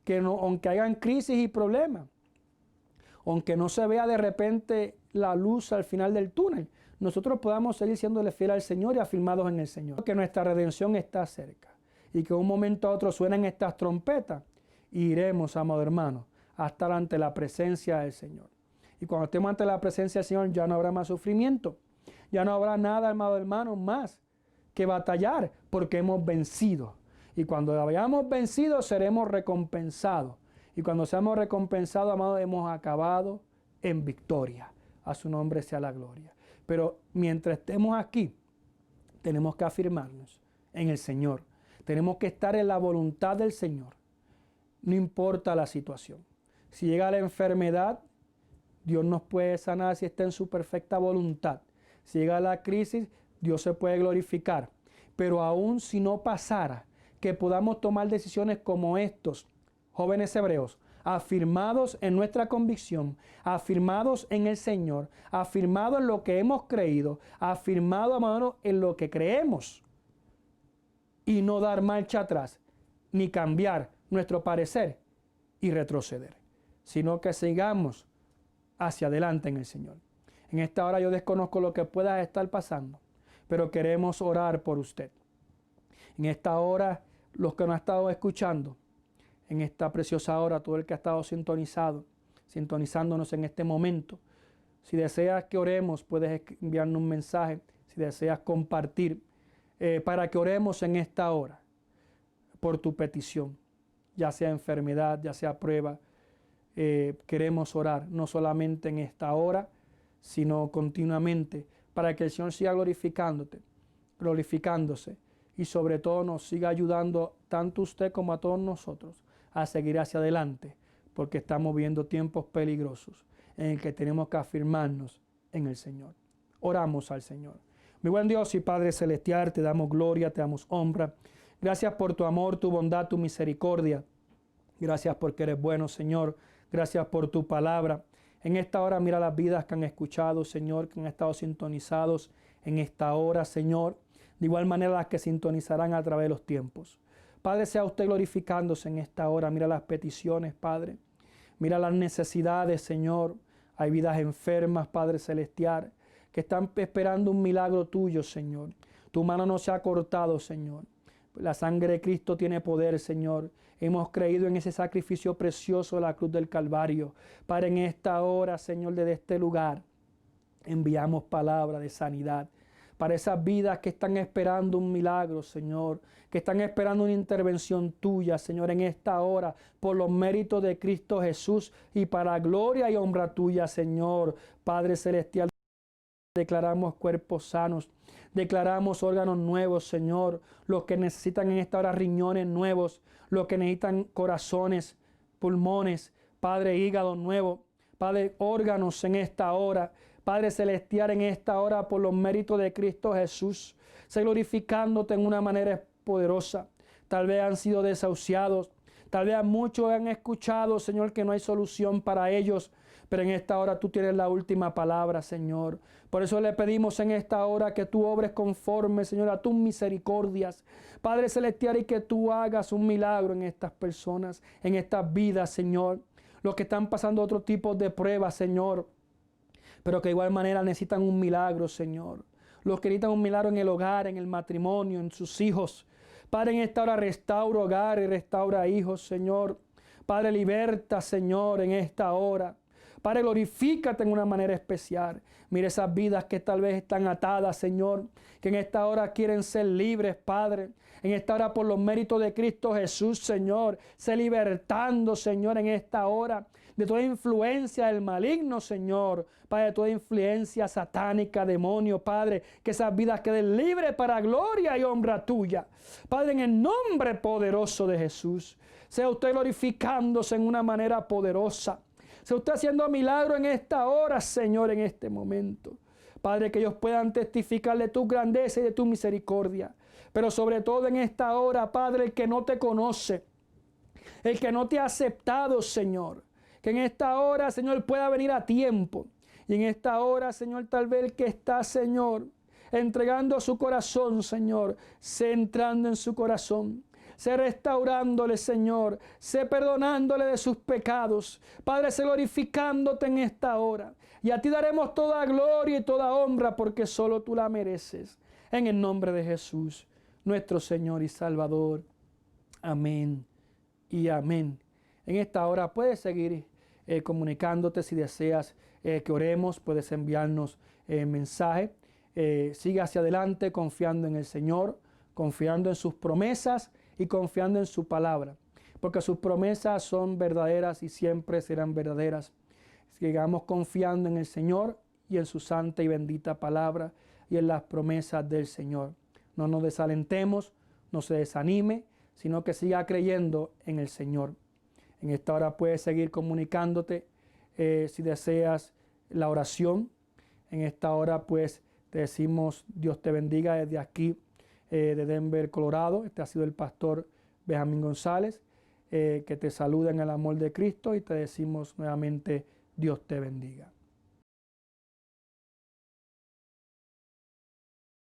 que no, aunque hayan crisis y problemas, aunque no se vea de repente la luz al final del túnel, nosotros podamos seguir siéndole fiel al Señor y afirmados en el Señor. Que nuestra redención está cerca y que de un momento a otro suenen estas trompetas y iremos, amado hermano, a estar ante la presencia del Señor. Y cuando estemos ante la presencia del Señor ya no habrá más sufrimiento, ya no habrá nada, amado hermano, más que batallar porque hemos vencido. Y cuando hayamos vencido seremos recompensados. Y cuando seamos recompensados, amados, hemos acabado en victoria. A su nombre sea la gloria. Pero mientras estemos aquí, tenemos que afirmarnos en el Señor. Tenemos que estar en la voluntad del Señor. No importa la situación. Si llega la enfermedad, Dios nos puede sanar si está en su perfecta voluntad. Si llega la crisis, Dios se puede glorificar. Pero aún si no pasara, que podamos tomar decisiones como estos jóvenes hebreos, afirmados en nuestra convicción, afirmados en el Señor, afirmados en lo que hemos creído, afirmados, hermano, en lo que creemos, y no dar marcha atrás, ni cambiar nuestro parecer y retroceder, sino que sigamos hacia adelante en el Señor. En esta hora yo desconozco lo que pueda estar pasando, pero queremos orar por usted. En esta hora, los que nos han estado escuchando, en esta preciosa hora, todo el que ha estado sintonizándonos en este momento. Si deseas que oremos, puedes enviarnos un mensaje. Si deseas compartir, para que oremos en esta hora por tu petición, ya sea enfermedad, ya sea prueba. Queremos orar, no solamente en esta hora, sino continuamente, para que el Señor siga glorificándose y sobre todo nos siga ayudando tanto usted como a todos nosotros a seguir hacia adelante, porque estamos viendo tiempos peligrosos en el que tenemos que afirmarnos en el Señor. Oramos al Señor. Mi buen Dios y Padre Celestial, te damos gloria, te damos honra. Gracias por tu amor, tu bondad, tu misericordia. Gracias porque eres bueno, Señor. Gracias por tu palabra. En esta hora mira las vidas que han escuchado, Señor, que han estado sintonizados en esta hora, Señor. De igual manera las que sintonizarán a través de los tiempos. Padre, sea usted glorificándose en esta hora. Mira las peticiones, Padre. Mira las necesidades, Señor. Hay vidas enfermas, Padre Celestial, que están esperando un milagro tuyo, Señor. Tu mano no se ha cortado, Señor. La sangre de Cristo tiene poder, Señor. Hemos creído en ese sacrificio precioso de la cruz del Calvario. Padre, en esta hora, Señor, desde este lugar, enviamos palabra de sanidad para esas vidas que están esperando un milagro, Señor, que están esperando una intervención tuya, Señor, en esta hora, por los méritos de Cristo Jesús y para gloria y honra tuya, Señor. Padre Celestial, declaramos cuerpos sanos, declaramos órganos nuevos, Señor, los que necesitan en esta hora riñones nuevos, los que necesitan corazones, pulmones, Padre, hígado nuevo, Padre, órganos en esta hora, Padre Celestial, en esta hora, por los méritos de Cristo Jesús, sé glorificándote en una manera poderosa. Tal vez han sido desahuciados, tal vez muchos han escuchado, Señor, que no hay solución para ellos, pero en esta hora tú tienes la última palabra, Señor. Por eso le pedimos en esta hora que tú obres conforme, Señor, a tus misericordias, Padre Celestial, y que tú hagas un milagro en estas personas, en estas vidas, Señor. Los que están pasando otro tipo de pruebas, Señor, pero que de igual manera necesitan un milagro, Señor. Los que necesitan un milagro en el hogar, en el matrimonio, en sus hijos. Padre, en esta hora restaura hogar y restaura hijos, Señor. Padre, liberta, Señor, en esta hora. Padre, glorifícate en una manera especial. Mira esas vidas que tal vez están atadas, Señor, que en esta hora quieren ser libres, Padre. En esta hora, por los méritos de Cristo Jesús, Señor, sé libertando, Señor, en esta hora de toda influencia del maligno, Señor. Padre, de toda influencia satánica, demonio, Padre, que esas vidas queden libres para gloria y honra tuya. Padre, en el nombre poderoso de Jesús, sea usted glorificándose en una manera poderosa. Sea usted haciendo milagro en esta hora, Señor, en este momento. Padre, que ellos puedan testificar de tu grandeza y de tu misericordia. Pero sobre todo en esta hora, Padre, el que no te conoce, el que no te ha aceptado, Señor, que en esta hora, Señor, pueda venir a tiempo. Y en esta hora, Señor, tal vez el que está, Señor, entregando su corazón, Señor, sé entrando en su corazón. Sé restaurándole, Señor. Sé perdonándole de sus pecados. Padre, sé glorificándote en esta hora. Y a ti daremos toda gloria y toda honra porque solo tú la mereces. En el nombre de Jesús, nuestro Señor y Salvador. Amén y amén. En esta hora puedes seguir comunicándote si deseas que oremos. Puedes enviarnos mensaje. Sigue hacia adelante confiando en el Señor, confiando en sus promesas y confiando en su palabra, porque sus promesas son verdaderas y siempre serán verdaderas. Sigamos confiando en el Señor y en su santa y bendita palabra y en las promesas del Señor. No nos desalentemos, no se desanime, sino que siga creyendo en el Señor. En esta hora puedes seguir comunicándote si deseas la oración. En esta hora pues te decimos Dios te bendiga desde aquí de Denver, Colorado. Este ha sido el pastor Benjamín González, que te saluda en el amor de Cristo y te decimos nuevamente Dios te bendiga.